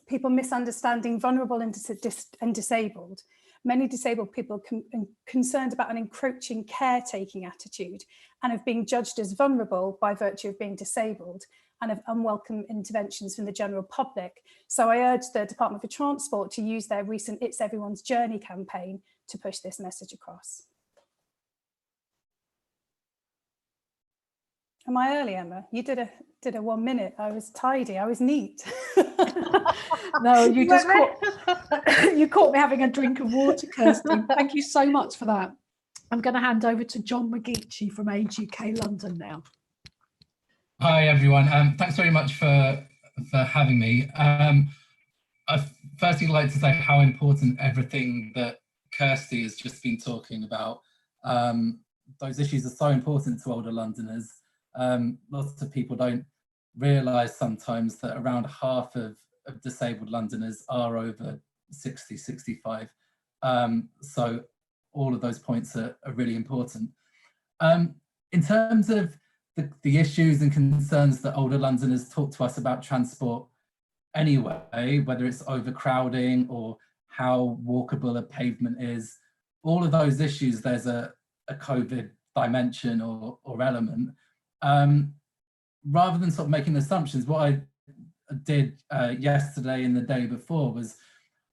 Speaker 7: people misunderstanding vulnerable and disabled. Many disabled people are concerned about an encroaching caretaking attitude and of being judged as vulnerable by virtue of being disabled, and of unwelcome interventions from the general public. So I urge the Department for Transport to use their recent It's Everyone's Journey campaign to push this message across. Am I early, Emma? You did a 1 minute. I was tidy. I was neat.
Speaker 1: No, you just you caught me having a drink of water, Kirsty. Thank you so much for that. I'm going to hand over to John McGeechy from Age UK London now.
Speaker 8: Hi everyone. Thanks very much for having me. I'd firstly like to say how important everything that Kirsty has just been talking about. Those issues are so important to older Londoners. Lots of people don't realise sometimes that around half of disabled Londoners are over 60, 65. So all of those points are really important. In terms of the issues and concerns that older Londoners talk to us about transport anyway, whether it's overcrowding or how walkable a pavement is, all of those issues, there's a COVID dimension or element. Rather than sort of making assumptions, what I did yesterday and the day before was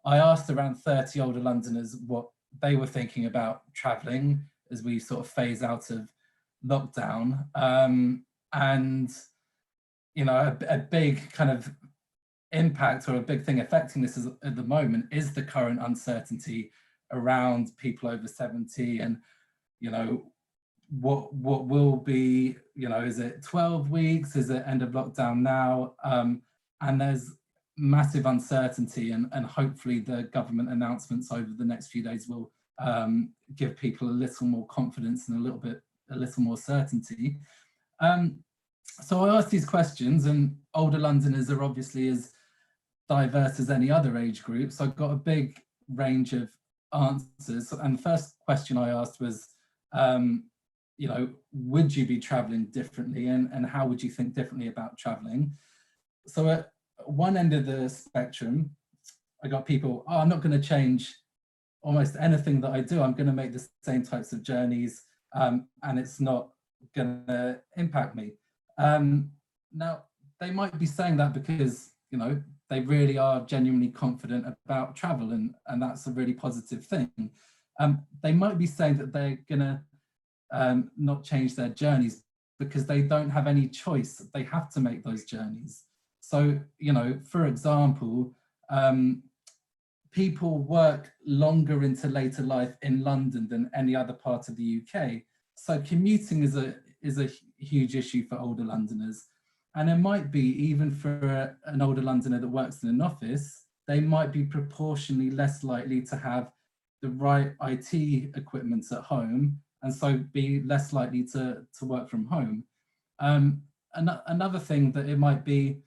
Speaker 8: I asked around 30 older Londoners what they were thinking about travelling as we sort of phase out of lockdown. And, you know, a big kind of impact or a big thing affecting this at the moment is the current uncertainty around people over 70 and, you know, what will be, you know, is it 12 weeks? Is it end of lockdown now? And there's massive uncertainty, and hopefully the government announcements over the next few days will give people a little more confidence and a little more certainty. So I asked these questions, and older Londoners are obviously as diverse as any other age group. So I've got a big range of answers. And the first question I asked was, you know, would you be traveling differently, and how would you think differently about traveling? So at one end of the spectrum, I got people, oh, I'm not going to change almost anything that I do. I'm going to make the same types of journeys, and it's not going to impact me. Now, they might be saying that because, you know, they really are genuinely confident about travel, and that's a really positive thing. they might be saying that they're going to not change their journeys because they don't have any choice. They have to make those journeys. So, you know, for example, people work longer into later life in London than any other part of the UK. So commuting is a huge issue for older Londoners. And it might be, even for an older Londoner that works in an office, they might be proportionally less likely to have the right IT equipment at home, and so be less likely to work from home. Another thing that it might be,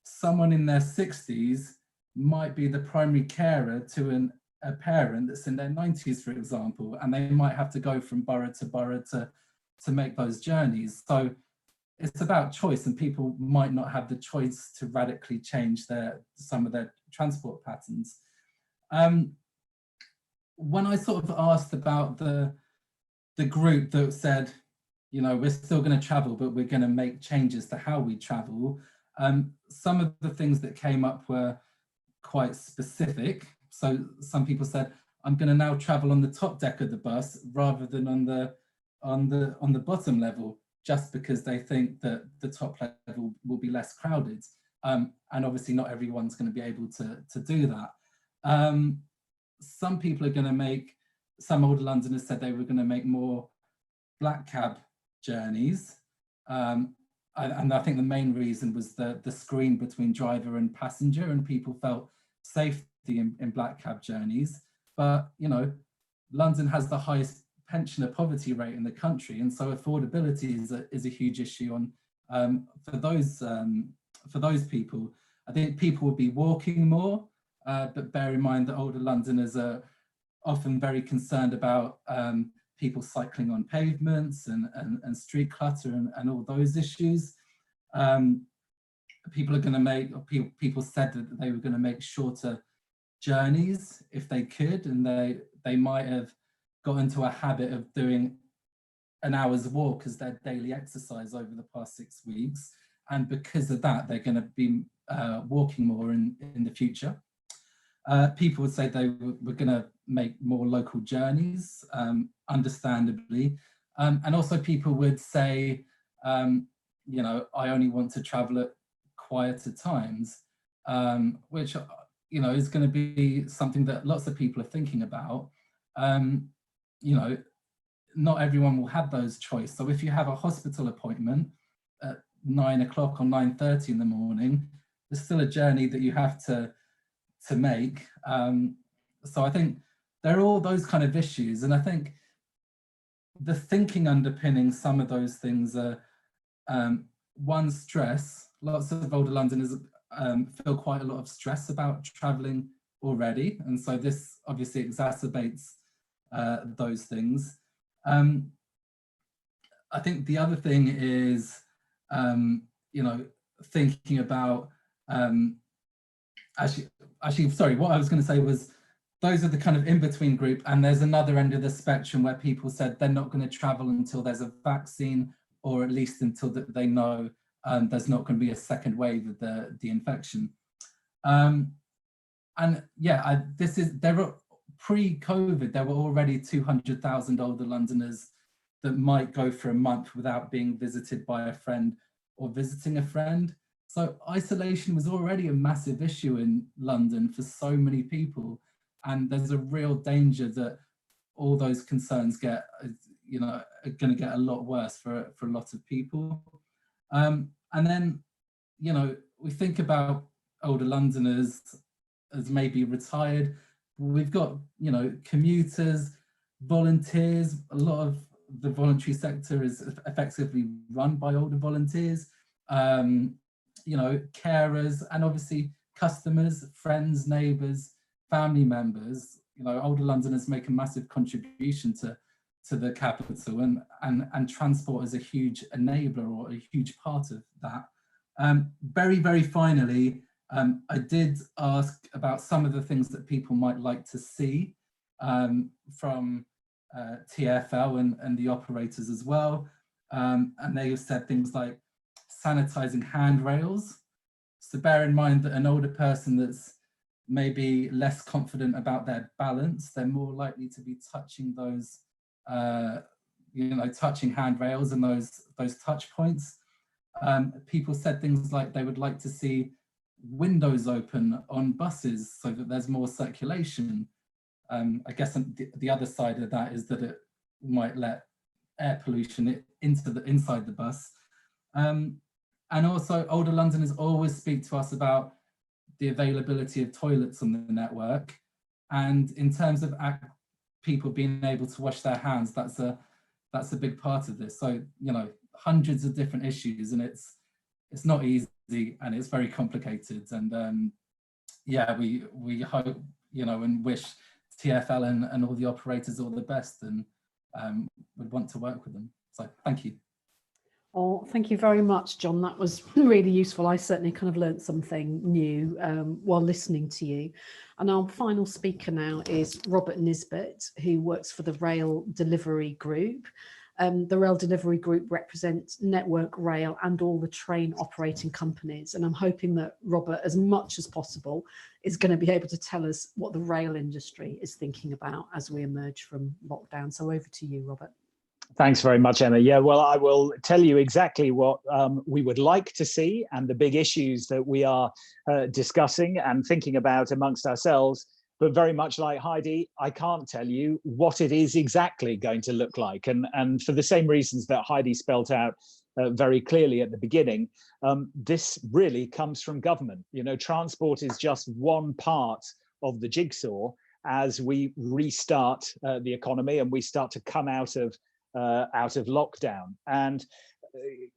Speaker 8: someone in their 60s might be the primary carer to a parent that's in their 90s, for example, and they might have to go from borough to make those journeys. So it's about choice, and people might not have the choice to radically change some of their transport patterns. When I sort of asked about the group that said, you know, we're still going to travel, but we're going to make changes to how we travel, some of the things that came up were quite specific. So some people said, I'm going to now travel on the top deck of the bus rather than on the bottom level, just because they think that the top level will be less crowded. And obviously not everyone's going to be able to do that. Some people are going to make, some older Londoners said they were going to make more black cab journeys. And I think the main reason was the screen between driver and passenger, and people felt safety in black cab journeys. But, you know, London has the highest pensioner poverty rate in the country, and so affordability is a huge issue for those people. I think people will be walking more, but bear in mind that older Londoners are often very concerned about people cycling on pavements and street clutter and all those issues. People are going to make, or people said that they were going to make shorter journeys if they could, and they might have got into a habit of doing an hour's walk as their daily exercise over the past 6 weeks. And because of that, they're going to be walking more in the future. People would say they were going to make more local journeys, understandably. And also people would say, you know, I only want to travel at quieter times, which, you know, is going to be something that lots of people are thinking about. You know, not everyone will have those choices. So if you have a hospital appointment at 9 o'clock or 9:30 in the morning, there's still a journey that you have to make. So I think there are all those kind of issues. And I think the thinking underpinning some of those things are, one, stress. Lots of older Londoners feel quite a lot of stress about traveling already. And so this obviously exacerbates those things. I think the other thing is, you know, thinking about, actually, sorry, what I was going to say was, those are the kind of in-between group, and there's another end of the spectrum where people said they're not going to travel until there's a vaccine, or at least until they know there's not going to be a second wave of the infection. And yeah, there were pre-COVID, there were already 200,000 older Londoners that might go for a month without being visited by a friend or visiting a friend. So isolation was already a massive issue in London for so many people. And there's a real danger that all those concerns get, you know, are going to get a lot worse for a lot of people. And then, you know, we think about older Londoners as maybe retired. We've got, you know, commuters, volunteers. A lot of the voluntary sector is effectively run by older volunteers. You know, carers, and obviously customers, friends, neighbours, family members. You know, older Londoners make a massive contribution to the capital, and transport is a huge enabler, or a huge part of that. Very, very finally, I did ask about some of the things that people might like to see from TfL and the operators as well. And they have said things like sanitizing handrails. So bear in mind that an older person that's maybe less confident about their balance, they're more likely to be touching those, touching handrails and those touch points. People said things like they would like to see windows open on buses so that there's more circulation. I guess the other side of that is that it might let air pollution inside the bus. And also, older Londoners always speak to us about the availability of toilets on the network. And in terms of people being able to wash their hands, that's a big part of this. So, hundreds of different issues, and it's not easy and it's very complicated. And yeah, we hope, and wish TfL and all the operators all the best, and would want to work with them. So thank you.
Speaker 1: Oh, thank you very much, John. That was really useful. I certainly kind of learnt something new while listening to you. And our final speaker now is Robert Nisbet, who works for the Rail Delivery Group. The Rail Delivery Group represents Network Rail and all the train operating companies. And I'm hoping that Robert, as much as possible, is going to be able to tell us what the rail industry is thinking about as we emerge from lockdown. So over to you, Robert.
Speaker 9: Thanks very much, Emma. Yeah, well, I will tell you exactly what we would like to see and the big issues that we are discussing and thinking about amongst ourselves. But very much like Heidi, I can't tell you what it is exactly going to look like. And for the same reasons that Heidi spelt out very clearly at the beginning, this really comes from government. Transport is just one part of the jigsaw as we restart the economy and we start to come out of lockdown. And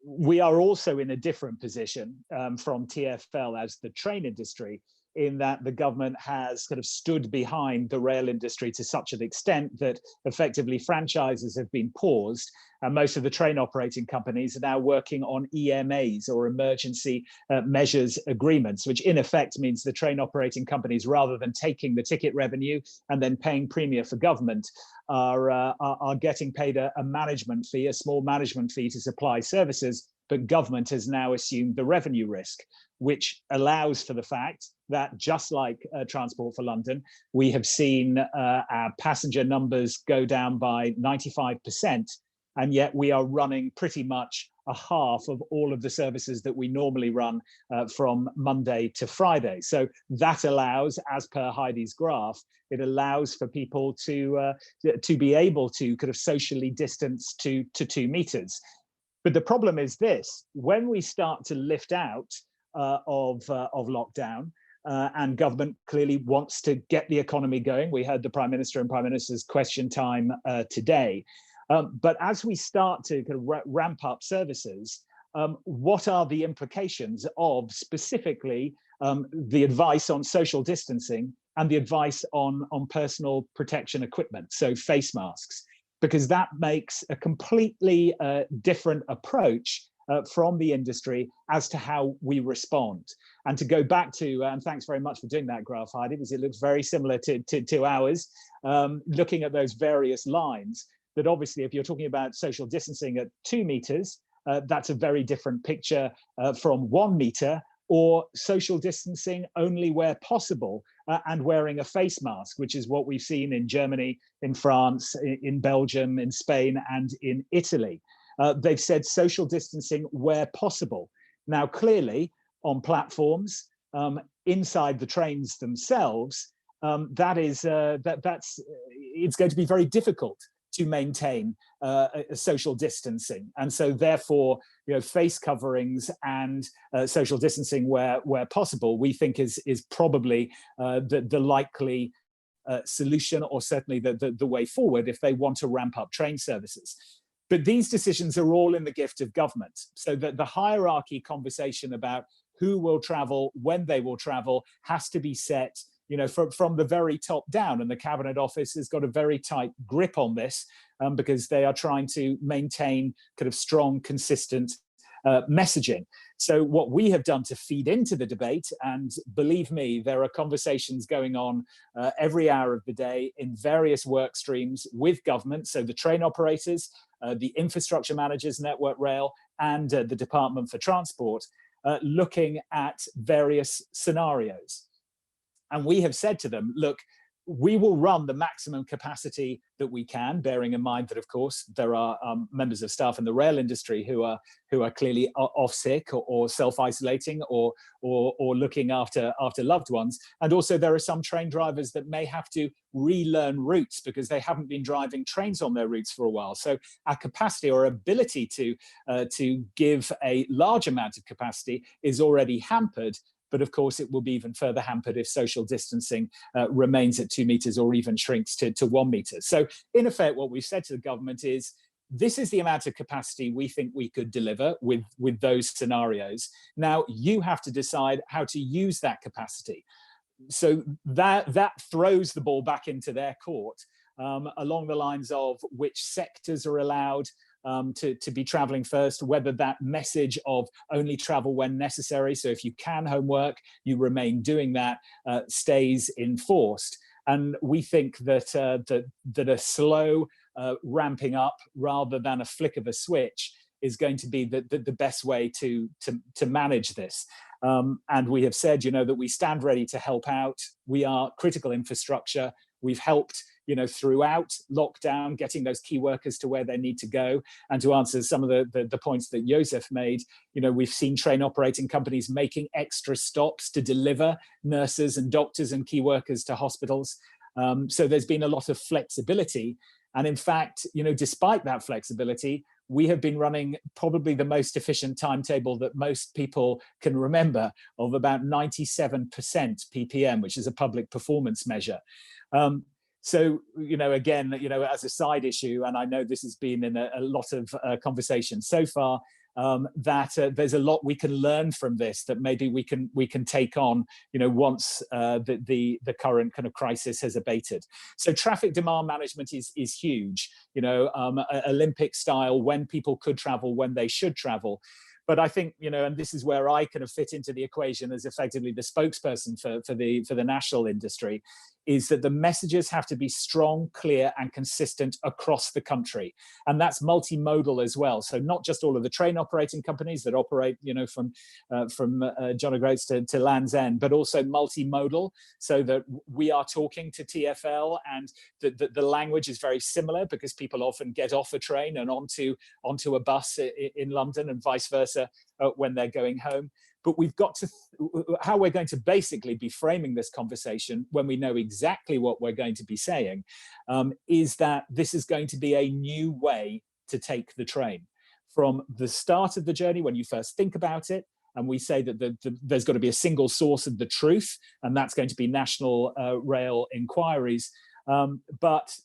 Speaker 9: we are also in a different position from TfL as the train industry, in that the government has kind of stood behind the rail industry to such an extent that effectively franchises have been paused, and most of the train operating companies are now working on EMAs, or emergency measures agreements, which in effect means the train operating companies, rather than taking the ticket revenue and then paying premium for government, are getting paid a management fee, a small management fee to supply services, but government has now assumed the revenue risk, which allows for the fact that, just like Transport for London, we have seen our passenger numbers go down by 95%, and yet we are running pretty much a half of all of the services that we normally run from Monday to Friday. So that allows, as per Heidi's graph, it allows for people to be able to kind of socially distance to 2 meters. But the problem is this: when we start to lift out of lockdown, and government clearly wants to get the economy going. We heard the Prime Minister and Prime Minister's question time today. But as we start to kind of ramp up services, what are the implications of specifically the advice on social distancing and the advice on personal protection equipment, so face masks? Because that makes a completely different approach from the industry as to how we respond. And to go back to, and thanks very much for doing that graph, Heidi, because it looks very similar to ours, looking at those various lines, that obviously if you're talking about social distancing at 2 meters, that's a very different picture from 1 meter, or social distancing only where possible and wearing a face mask, which is what we've seen in Germany, in France, in Belgium, in Spain, and in Italy. They've said social distancing where possible. Now, clearly, on platforms, inside the trains themselves, it's going to be very difficult to maintain social distancing, and so therefore, face coverings and social distancing where possible, we think is probably the likely solution, or certainly the way forward if they want to ramp up train services. But these decisions are all in the gift of government, so that the hierarchy conversation about who will travel, when they will travel, has to be set, from the very top down. And the Cabinet Office has got a very tight grip on this because they are trying to maintain kind of strong, consistent messaging. So what we have done to feed into the debate, and believe me, there are conversations going on every hour of the day in various work streams with government, so the train operators, the infrastructure managers, Network Rail, and the Department for Transport, looking at various scenarios. And we have said to them, look, we will run the maximum capacity that we can, bearing in mind that, of course, there are members of staff in the rail industry who are clearly off sick or self-isolating or looking after loved ones. And also there are some train drivers that may have to relearn routes because they haven't been driving trains on their routes for a while. So our capacity or ability to give a large amount of capacity is already hampered. But of course, it will be even further hampered if social distancing remains at 2 meters or even shrinks to 1 meter. So in effect, what we've said to the government is, this is the amount of capacity we think we could deliver with those scenarios. Now, you have to decide how to use that capacity. So that throws the ball back into their court along the lines of which sectors are allowed to be traveling first, whether that message of only travel when necessary, so if you can homework, you remain doing that, stays enforced. And we think that a slow ramping up rather than a flick of a switch is going to be the best way to manage this. And we have said, that we stand ready to help out. We are critical infrastructure. We've helped throughout lockdown, getting those key workers to where they need to go. And to answer some of the points that Joseph made, we've seen train operating companies making extra stops to deliver nurses and doctors and key workers to hospitals. So there's been a lot of flexibility. And in fact, despite that flexibility, we have been running probably the most efficient timetable that most people can remember, of about 97% PPM, which is a public performance measure. So, again, as a side issue, and I know this has been in a lot of conversation so far, that there's a lot we can learn from this that maybe we can take on, once the current kind of crisis has abated. So traffic demand management is huge, Olympic style, when people could travel, when they should travel. But I think, and this is where I kind of fit into the equation as effectively the spokesperson for the national industry, is that the messages have to be strong, clear, and consistent across the country. And that's multimodal as well. So not just all of the train operating companies that operate, from John O'Groats to Land's End, but also multimodal, so that we are talking to TfL and the language is very similar, because people often get off a train and onto a bus in London and vice versa when they're going home. But we've got to, how we're going to basically be framing this conversation when we know exactly what we're going to be saying, is that this is going to be a new way to take the train. From the start of the journey, when you first think about it, and we say that there's got to be a single source of the truth, and that's going to be national rail inquiries. But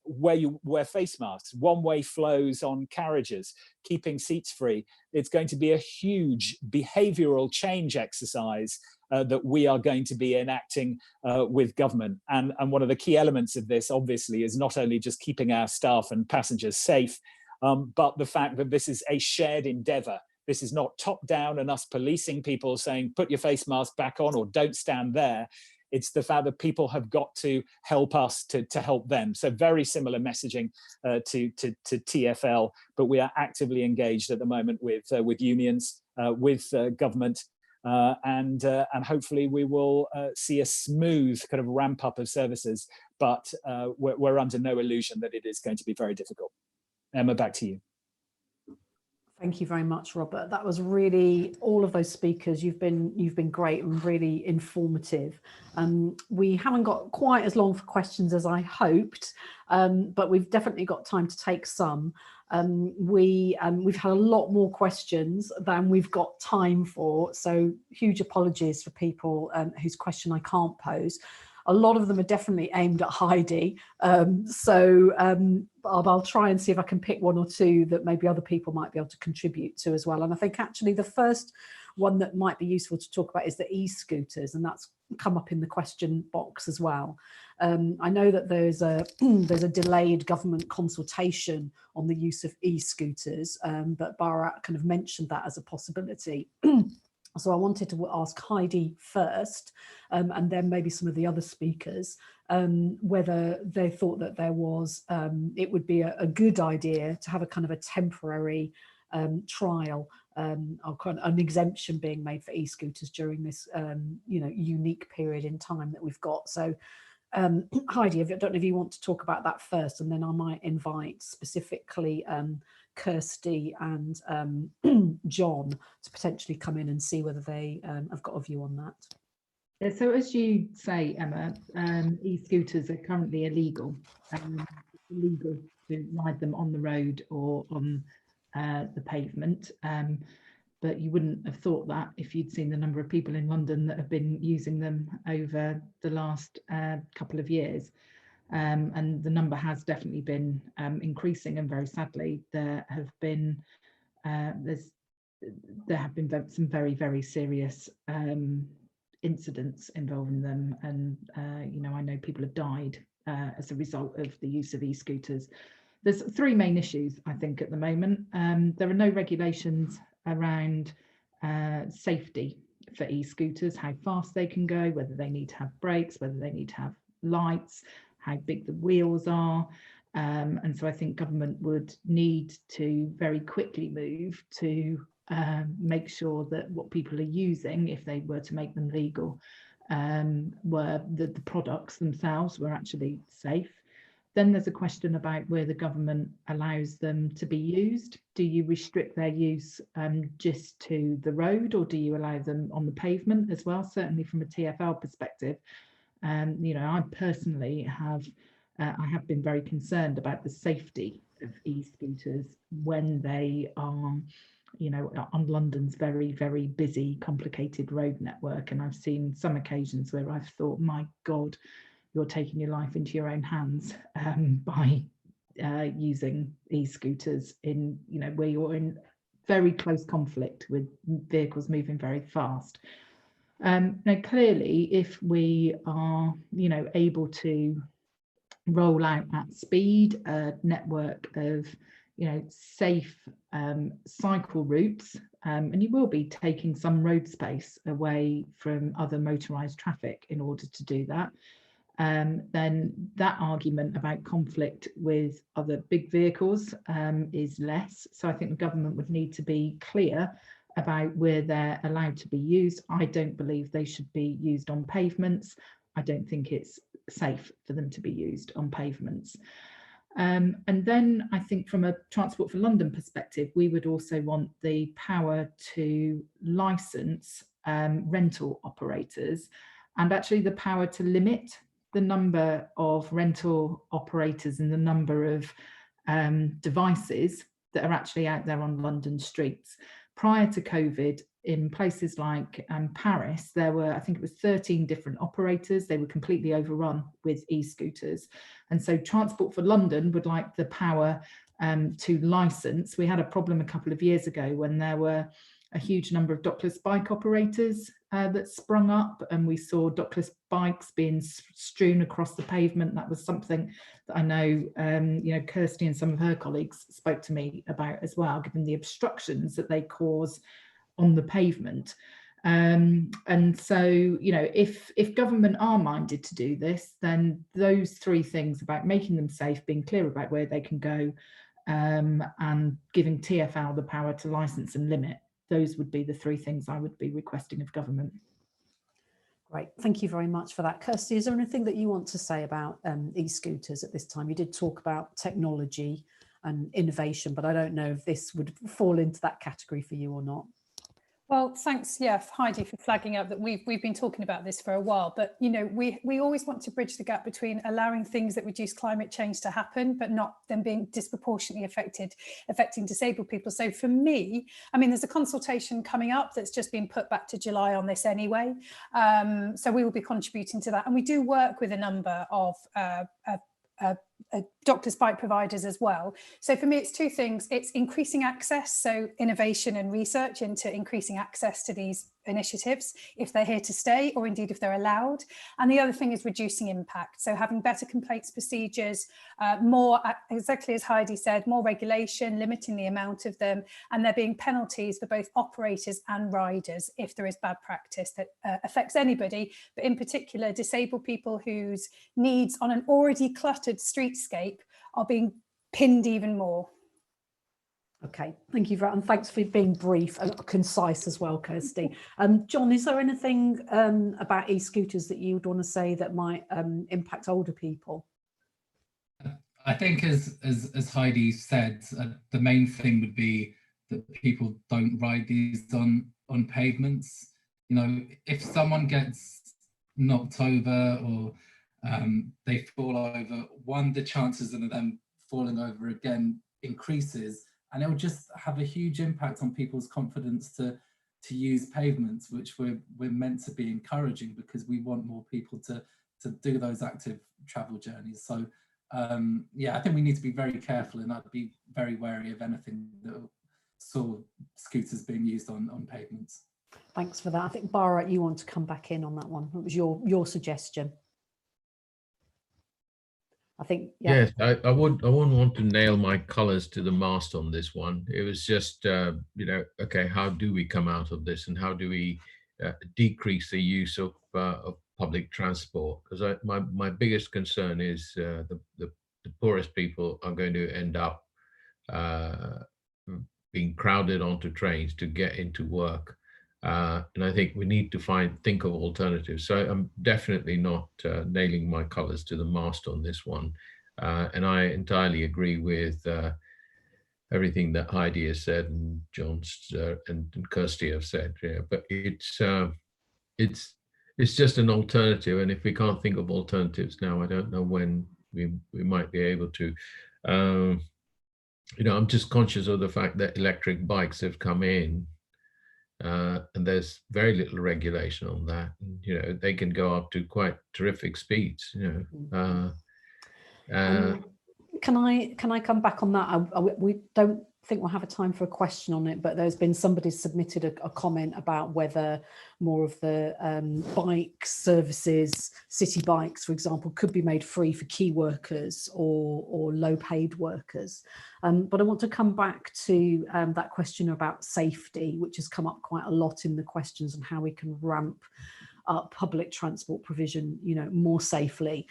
Speaker 9: wear face masks, one-way flows on carriages, keeping seats free. It's going to be a huge behavioral change exercise that we are going to be enacting with government. And one of the key elements of this, obviously, is not only just keeping our staff and passengers safe, but the fact that this is a shared endeavour. This is not top down and us policing people saying, put your face mask back on or don't stand there. It's the fact that people have got to help us to help them. So very similar messaging to TfL, but we are actively engaged at the moment with unions, with government, and hopefully we will see a smooth kind of ramp up of services. But we're under no illusion that it is going to be very difficult. Emma, back to you.
Speaker 1: Thank you very much, Robert. That was really, all of those speakers, you've been great and really informative. We haven't got quite as long for questions as I hoped, but we've definitely got time to take some. We've had a lot more questions than we've got time for, so huge apologies for people whose question I can't pose. A lot of them are definitely aimed at Heidi. I'll try and see if I can pick one or two that maybe other people might be able to contribute to as well. And I think actually the first one that might be useful to talk about is the e-scooters, and that's come up in the question box as well. I know that there's a delayed government consultation on the use of e-scooters, but Bharat kind of mentioned that as a possibility. So I wanted to ask Heidi first, and then maybe some of the other speakers, whether they thought that there was, it would be a good idea to have a kind of a temporary trial an exemption being made for e-scooters during this unique period in time that we've got. So Heidi, I don't know if you want to talk about that first, and then I might invite specifically Kirsty and John to potentially come in and see whether they have got a view on that.
Speaker 4: Yeah, so as you say, Emma, e-scooters are currently illegal. It's illegal to ride them on the road or on the pavement. But you wouldn't have thought that if you'd seen the number of people in London that have been using them over the last couple of years. And the number has definitely been increasing, and very sadly, there have been some very, very serious incidents involving them, and I know people have died as a result of the use of e-scooters. There's three main issues, I think, at the moment. There are no regulations around safety for e-scooters, how fast they can go, whether they need to have brakes, whether they need to have lights, how big the wheels are. And so I think government would need to very quickly move to make sure that what people are using, if they were to make them legal, were the products themselves were actually safe. Then there's a question about where the government allows them to be used. Do you restrict their use just to the road, or do you allow them on the pavement as well? Certainly from a TfL perspective, I personally have been very concerned about the safety of e-scooters when they are, on London's very, very busy, complicated road network. And I've seen some occasions where I've thought, my God, you're taking your life into your own hands by using e-scooters in, where you're in very close conflict with vehicles moving very fast. Now, clearly, if we are, able to roll out at speed a network of, safe cycle routes, and you will be taking some road space away from other motorised traffic in order to do that. Then that argument about conflict with other big vehicles is less. So I think the government would need to be clear about where they're allowed to be used. I don't believe they should be used on pavements. I don't think it's safe for them to be used on pavements. And then I think from a Transport for London perspective, we would also want the power to license rental operators, and actually the power to limit the number of rental operators and the number of devices that are actually out there on London streets. Prior to COVID, in places like Paris, there were, I think it was 13 different operators. They were completely overrun with e-scooters. And so Transport for London would like the power to license. We had a problem a couple of years ago when there were a huge number of dockless bike operators that sprung up, and we saw dockless bikes being strewn across the pavement. That was something that I know, Kirsty and some of her colleagues spoke to me about as well, given the obstructions that they cause on the pavement. And so, if government are minded to do this, then those three things about making them safe, being clear about where they can go, and giving TfL the power to license and limit, those would be the three things I would be requesting of government.
Speaker 1: Great, thank you very much for that. Kirsty, is there anything that you want to say about e-scooters at this time? You did talk about technology and innovation, but I don't know if this would fall into that category for you or not.
Speaker 7: Well, thanks, Heidi, for flagging up that we've been talking about this for a while, but we always want to bridge the gap between allowing things that reduce climate change to happen, but not them being disproportionately affecting disabled people. So for me, there's a consultation coming up that's just been put back to July on this anyway. So we will be contributing to that, and we do work with a number of doctors' bike providers as well. So for me, it's two things. It's increasing access, so innovation and research into increasing access to these initiatives, if they're here to stay, or indeed if they're allowed. And the other thing is reducing impact. So having better complaints procedures, more, exactly as Heidi said, more regulation, limiting the amount of them, and there being penalties for both operators and riders if there is bad practice that affects anybody, but in particular disabled people whose needs on an already cluttered streetscape are being pinned even more.
Speaker 1: Okay, thank you and thanks for being brief and concise as well, Kirsty. John, is there anything about e-scooters that you would want to say that might impact older people?
Speaker 8: I think as Heidi said, the main thing would be that people don't ride these on pavements. You know, if someone gets knocked over or they fall over, the chances of them falling over again increases, and it will just have a huge impact on people's confidence to use pavements, which we're meant to be encouraging, because we want more people to do those active travel journeys. So yeah, I think we need to be very careful, and I'd be very wary of anything that saw scooters being used on pavements.
Speaker 1: Thanks for that. I think Bharat, you want to come back in on that one. It was your suggestion. I think, yeah.
Speaker 5: Yes, I wouldn't want to nail my colours to the mast on this one. It was just, you know, okay, how do we come out of this, and how do we decrease the use of public transport? Because my biggest concern is the poorest people are going to end up being crowded onto trains to get into work. And I think we need to think of alternatives. So I'm definitely not nailing my colours to the mast on this one. And I entirely agree with everything that Heidi has said and John and Kirsty have said. Yeah, but it's just an alternative. And if we can't think of alternatives now, I don't know when we might be able to. You know, I'm just conscious of the fact that electric bikes have come in. And there's very little regulation on that. And, you know, they can go up to quite terrific speeds. You know,
Speaker 1: can I come back on that? We don't think we'll have a time for a question on it, but there's been somebody submitted a comment about whether more of the bike services, city bikes, for example, could be made free for key workers or low paid workers. But I want to come back to that question about safety, which has come up quite a lot in the questions, and how we can ramp up public transport provision, you know, more safely.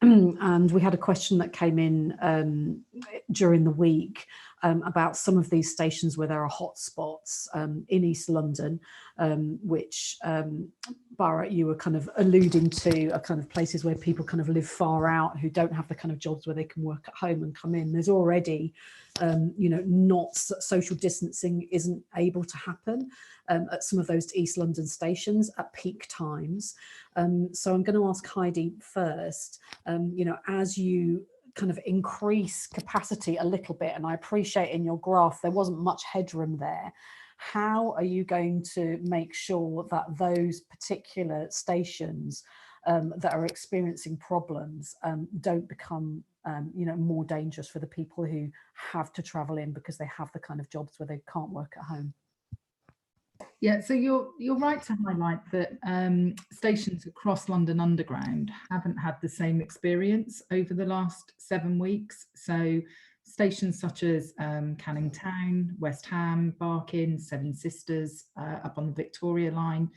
Speaker 1: And we had a question that came in during the week about some of these stations where there are hotspots in East London, which Bharat, you were kind of alluding to, are kind of places where people kind of live far out, who don't have the kind of jobs where they can work at home and come in. There's already, you know, not social distancing isn't able to happen at some of those East London stations at peak times. So I'm going to ask Heidi first, you know, as you kind of increase capacity a little bit, and I appreciate in your graph there wasn't much headroom there, how are you going to make sure that those particular stations that are experiencing problems don't become you know, more dangerous for the people who have to travel in because they have the kind of jobs where they can't work at home?
Speaker 4: Yeah, so you're right to highlight that stations across London Underground haven't had the same experience over the last 7 weeks. So stations such as Canning Town, West Ham, Barking, Seven Sisters up on the Victoria line,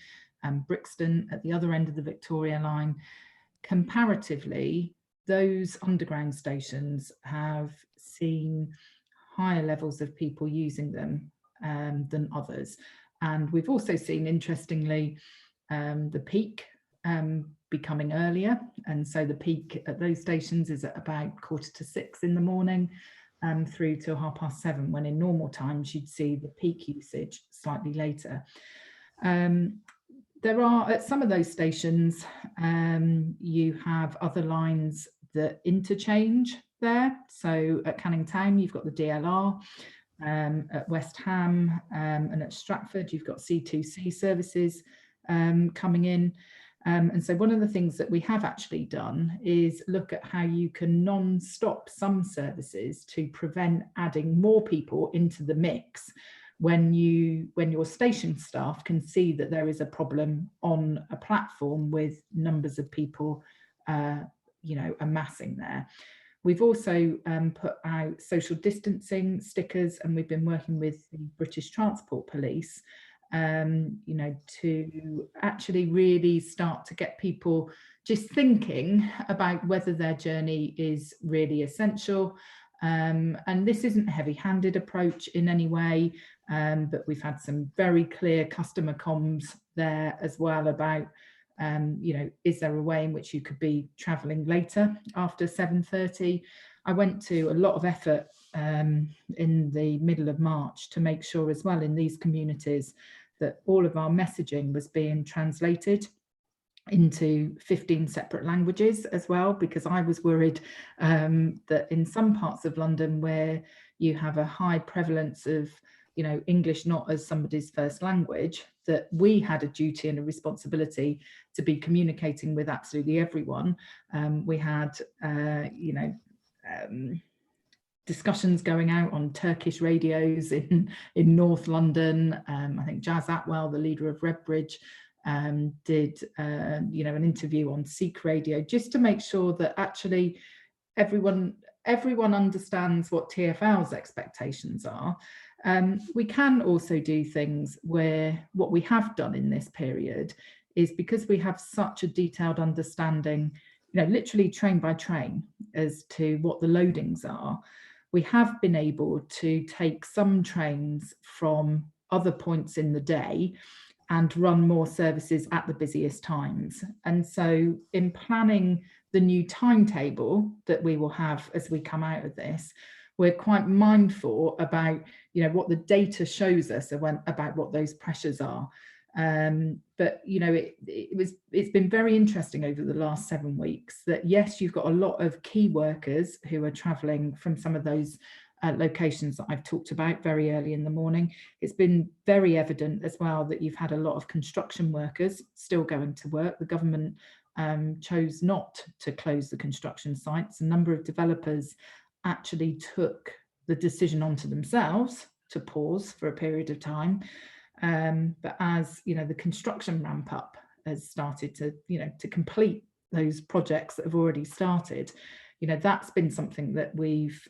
Speaker 4: Brixton at the other end of the Victoria line, comparatively, those underground stations have seen higher levels of people using them than others. And we've also seen, interestingly, the peak becoming earlier. And so the peak at those stations is at about 5:45 in the morning through to 7:30, when in normal times you'd see the peak usage slightly later. There are, at some of those stations, you have other lines that interchange there. So at Canning Town, you've got the DLR. At West Ham and at Stratford, you've got C2C services coming in. And so one of the things that we have actually done is look at how you can non-stop some services to prevent adding more people into the mix when your station staff can see that there is a problem on a platform with numbers of people you know, amassing there. We've also put out social distancing stickers, and we've been working with the British Transport Police, you know, to actually really start to get people just thinking about whether their journey is really essential, And this isn't a heavy-handed approach in any way, but we've had some very clear customer comms there as well about, you know, is there a way in which you could be travelling later after 7:30? I went to a lot of effort in the middle of March to make sure as well in these communities that all of our messaging was being translated into 15 separate languages as well, because I was worried that in some parts of London where you have a high prevalence of, you know, English not as somebody's first language, that we had a duty and a responsibility to be communicating with absolutely everyone. We had, you know, discussions going out on Turkish radios in North London. I think Jazz Atwell, the leader of Redbridge, did you know, an interview on Sikh radio, just to make sure that actually everyone understands what TfL's expectations are. We can also do things where what we have done in this period is, because we have such a detailed understanding, you know, literally train by train as to what the loadings are, we have been able to take some trains from other points in the day and run more services at the busiest times. And so in planning the new timetable that we will have as we come out of this, we're quite mindful about, you know, what the data shows us about what those pressures are. But, you know, it's been very interesting over the last 7 weeks that, yes, you've got a lot of key workers who are travelling from some of those locations that I've talked about very early in the morning. It's been very evident as well that you've had a lot of construction workers still going to work. The government chose not to close the construction sites. A number of developers actually took the decision onto themselves to pause for a period of time. But as you know, the construction ramp up has started to, you know, to complete those projects that have already started, you know, that's been something that we've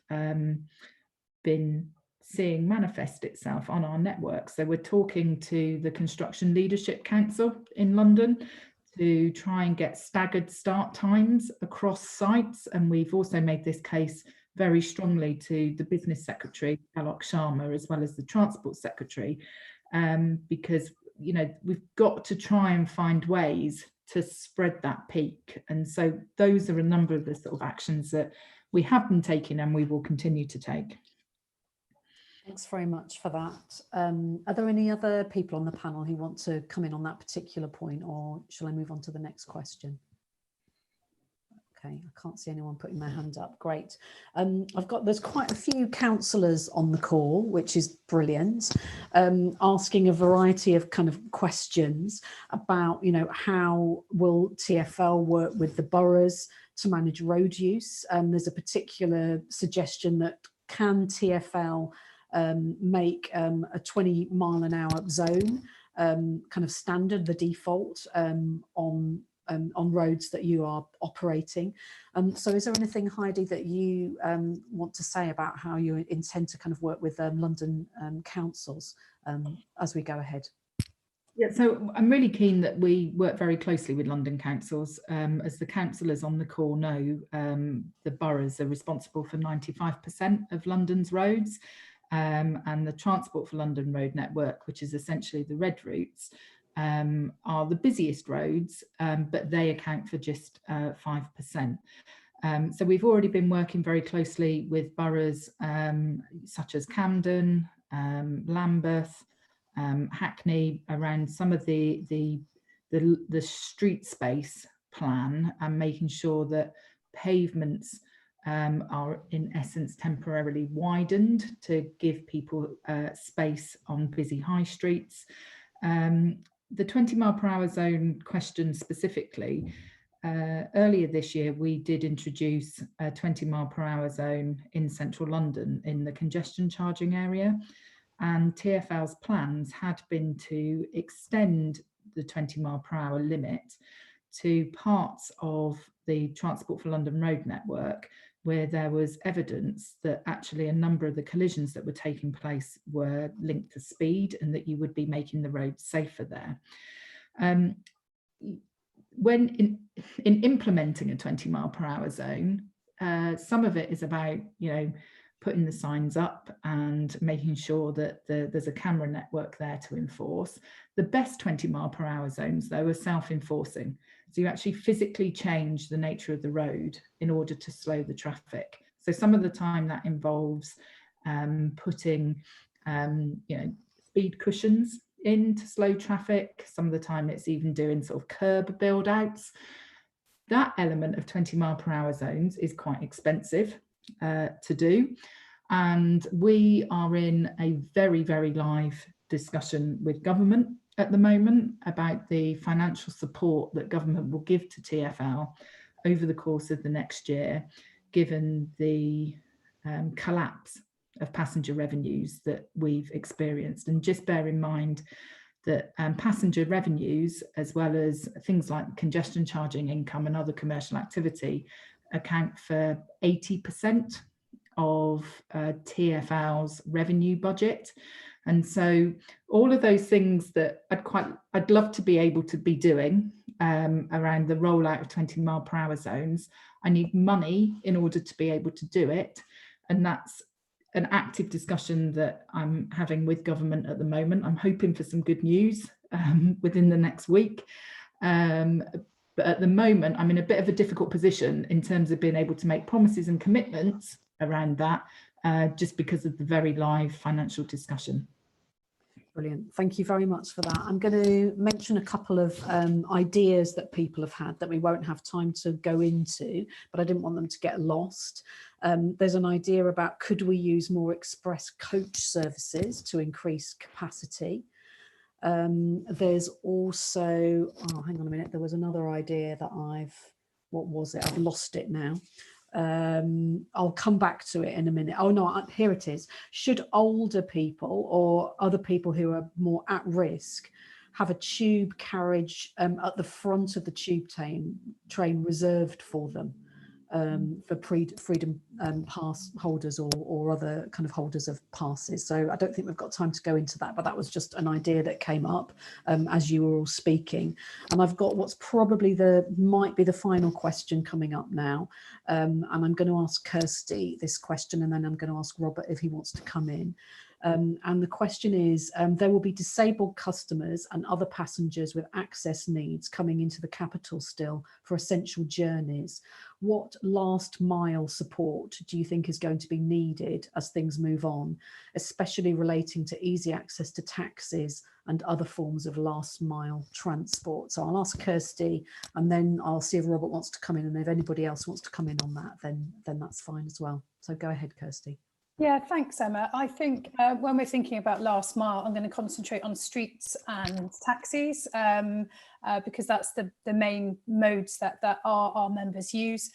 Speaker 4: been seeing manifest itself on our network. So we're talking to the Construction Leadership Council in London to try and get staggered start times across sites. And we've also made this case very strongly to the Business Secretary, Alok Sharma, as well as the Transport Secretary, because, you know, we've got to try and find ways to spread that peak. And so those are a number of the sort of actions that we have been taking and we will continue to take.
Speaker 1: Thanks very much for that. Are there any other people on the panel who want to come in on that particular point, or shall I move on to the next question? Okay, I can't see anyone putting their hand up. Great. There's quite a few councillors on the call, which is brilliant, asking a variety of kind of questions about, you know, how will TfL work with the boroughs to manage road use? There's a particular suggestion that can TfL make a 20-mile-an-hour zone kind of standard, the default on roads that you are operating. So is there anything, Heidi, that you want to say about how you intend to kind of work with London councils as we go ahead?
Speaker 4: Yeah, so I'm really keen that we work very closely with London councils. As the councillors on the call know, the boroughs are responsible for 95% of London's roads, and the Transport for London road network, which is essentially the red routes, are the busiest roads, but they account for just 5%. So we've already been working very closely with boroughs such as Camden, Lambeth, Hackney, around some of the street space plan, and making sure that pavements are in essence temporarily widened to give people space on busy high streets. The 20-mile-per-hour zone question specifically, earlier this year we did introduce a 20-mile-per-hour zone in central London in the congestion charging area, and TfL's plans had been to extend the 20-mile-per-hour limit to parts of the Transport for London road network where there was evidence that actually a number of the collisions that were taking place were linked to speed, and that you would be making the road safer there. When in implementing a 20-mile-per-hour zone, some of it is about, you know, putting the signs up and making sure that there's a camera network there to enforce. The best 20-mile-per-hour zones, though, are self-enforcing. So you actually physically change the nature of the road in order to slow the traffic. So some of the time that involves putting, you know, speed cushions in to slow traffic. Some of the time it's even doing sort of curb build outs. That element of 20-mile-per-hour zones is quite expensive to do. And we are in a very, very live discussion with government at the moment about the financial support that government will give to TfL over the course of the next year, given the collapse of passenger revenues that we've experienced. And just bear in mind that passenger revenues, as well as things like congestion charging income and other commercial activity, account for 80% of TfL's revenue budget. And so all of those things that I'd love to be able to be doing around the rollout of 20-mile-per-hour zones, I need money in order to be able to do it. And that's an active discussion that I'm having with government at the moment. I'm hoping for some good news within the next week. But at the moment, I'm in a bit of a difficult position in terms of being able to make promises and commitments around that, just because of the very live financial discussion.
Speaker 1: Brilliant. Thank you very much for that. I'm going to mention a couple of ideas that people have had that we won't have time to go into, but I didn't want them to get lost. There's an idea about, could we use more express coach services to increase capacity? There's also, oh, hang on a minute, there was another idea that what was it? I've lost it now. I'll come back to it in a minute. Oh no, here it is. Should older people or other people who are more at risk have a tube carriage at the front of the tube train reserved for them, for freedom pass holders or other kind of holders of passes? So I don't think we've got time to go into that, but that was just an idea that came up as you were all speaking. And I've got what's probably might be the final question coming up now, and I'm going to ask Kirsty this question, and then I'm going to ask Robert if he wants to come in. And the question is, there will be disabled customers and other passengers with access needs coming into the capital still for essential journeys. What last mile support do you think is going to be needed as things move on, especially relating to easy access to taxis and other forms of last mile transport? So I'll ask Kirsty, and then I'll see if Robert wants to come in, and if anybody else wants to come in on that, then that's fine as well. So go ahead, Kirsty.
Speaker 7: Yeah, thanks, Emma. I think when we're thinking about last mile, I'm going to concentrate on streets and taxis because that's the main modes that our members use.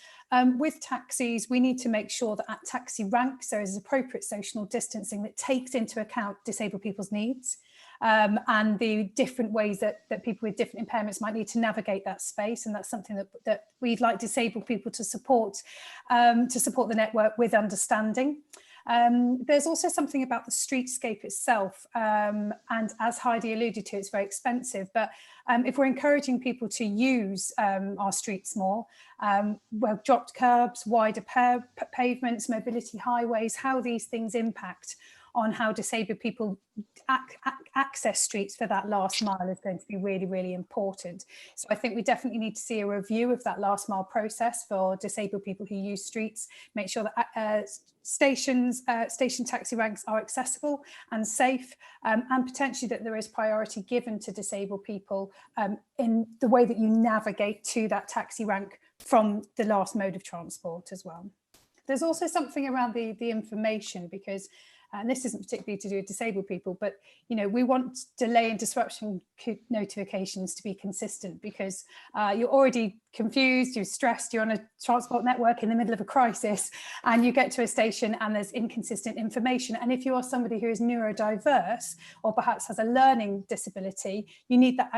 Speaker 7: With taxis, we need to make sure that at taxi ranks there is appropriate social distancing that takes into account disabled people's needs and the different ways that people with different impairments might need to navigate that space. And that's something that we'd like disabled people to support the network with understanding. There's also something about the streetscape itself, and as Heidi alluded to, it's very expensive, but if we're encouraging people to use our streets more, we've dropped curbs, wider pavements, mobility highways, how these things impact on how disabled people access streets for that last mile is going to be really, really important. So I think we definitely need to see a review of that last mile process for disabled people who use streets, make sure that station taxi ranks are accessible and safe, and potentially that there is priority given to disabled people in the way that you navigate to that taxi rank from the last mode of transport as well. There's also something around the information, because and this isn't particularly to do with disabled people, but we want delay and disruption notifications to be consistent, because you're already confused, you're stressed, you're on a transport network in the middle of a crisis, and you get to a station and there's inconsistent information. And if you are somebody who is neurodiverse or perhaps has a learning disability, you need that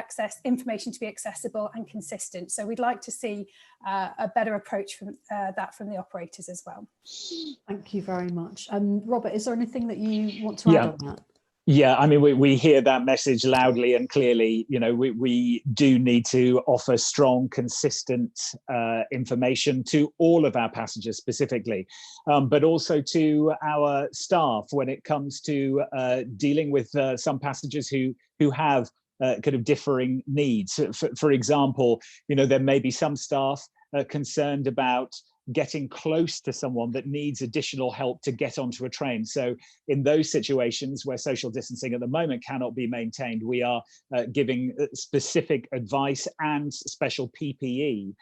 Speaker 7: information to be accessible and consistent. So we'd like to see a better approach from the operators as well.
Speaker 1: Thank you very much. Robert, is there anything that you want to add on that?
Speaker 9: Yeah, I mean, we hear that message loudly and clearly. You know, we do need to offer strong, consistent information to all of our passengers specifically, but also to our staff when it comes to dealing with some passengers who have kind of differing needs. For example, you know, there may be some staff concerned about getting close to someone that needs additional help to get onto a train. So in those situations where social distancing at the moment cannot be maintained, we are giving specific advice and special PPE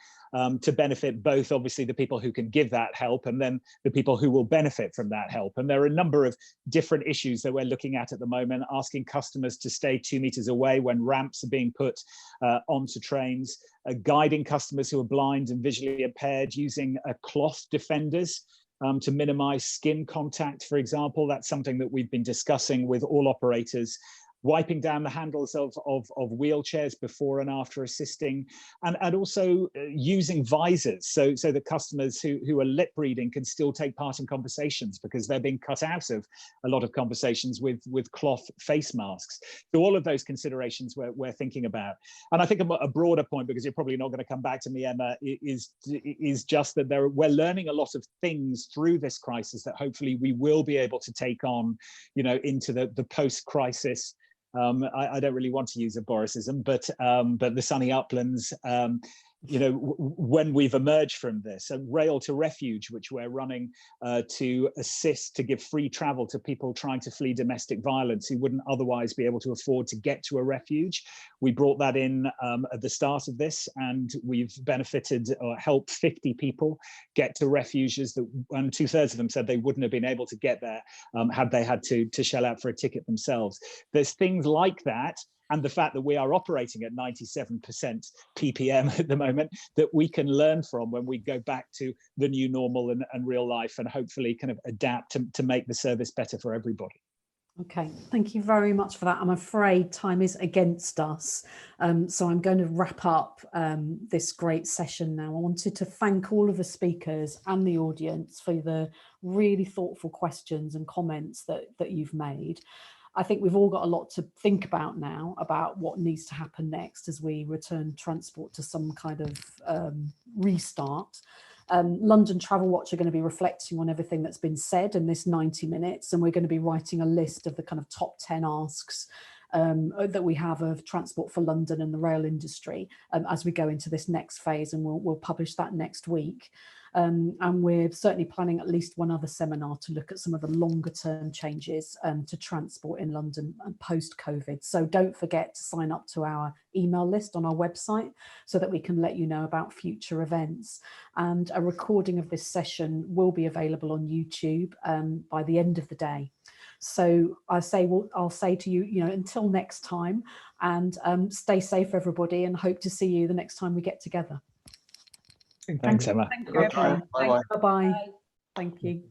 Speaker 9: to benefit both, obviously, the people who can give that help and then the people who will benefit from that help. And there are a number of different issues that we're looking at the moment, asking customers to stay 2 meters away when ramps are being put onto trains, guiding customers who are blind and visually impaired using cloth defenders to minimize skin contact, for example. That's something that we've been discussing with all operators. Wiping down the handles of wheelchairs before and after assisting, and also using visors so that customers who are lip reading can still take part in conversations, because they're being cut out of a lot of conversations with cloth face masks. So all of those considerations we're thinking about. And I think a broader point, because you're probably not going to come back to me, Emma, is just that we're learning a lot of things through this crisis that hopefully we will be able to take on, you know, into the post-crisis. I don't really want to use a Borisism, but the sunny uplands, you know, when we've emerged from this. And Rail to Refuge, which we're running to assist, to give free travel to people trying to flee domestic violence who wouldn't otherwise be able to afford to get to a refuge. We brought that in at the start of this, and we've benefited or helped 50 people get to refuges, and 2/3 of them said they wouldn't have been able to get there had they had to shell out for a ticket themselves. There's things like that, and the fact that we are operating at 97% PPM at the moment, that we can learn from when we go back to the new normal and real life, and hopefully kind of adapt to make the service better for everybody.
Speaker 1: Okay, thank you very much for that. I'm afraid time is against us, so I'm going to wrap up this great session now. I wanted to thank all of the speakers and the audience for the really thoughtful questions and comments that you've made. I think we've all got a lot to think about now about what needs to happen next as we return transport to some kind of restart. London Travel Watch are going to be reflecting on everything that's been said in this 90 minutes, and we're going to be writing a list of the kind of top 10 asks that we have of Transport for London and the rail industry as we go into this next phase, and we'll publish that next week. And we're certainly planning at least one other seminar to look at some of the longer term changes to transport in London post-COVID. So don't forget to sign up to our email list on our website so that we can let you know about future events. And a recording of this session will be available on YouTube by the end of the day. So I'll say to you, you know, until next time, and stay safe, everybody, and hope to see you the next time we get together.
Speaker 9: Thanks, Emma.
Speaker 7: Thank you, everyone.
Speaker 6: Bye-bye.
Speaker 1: Bye-bye. Thank you.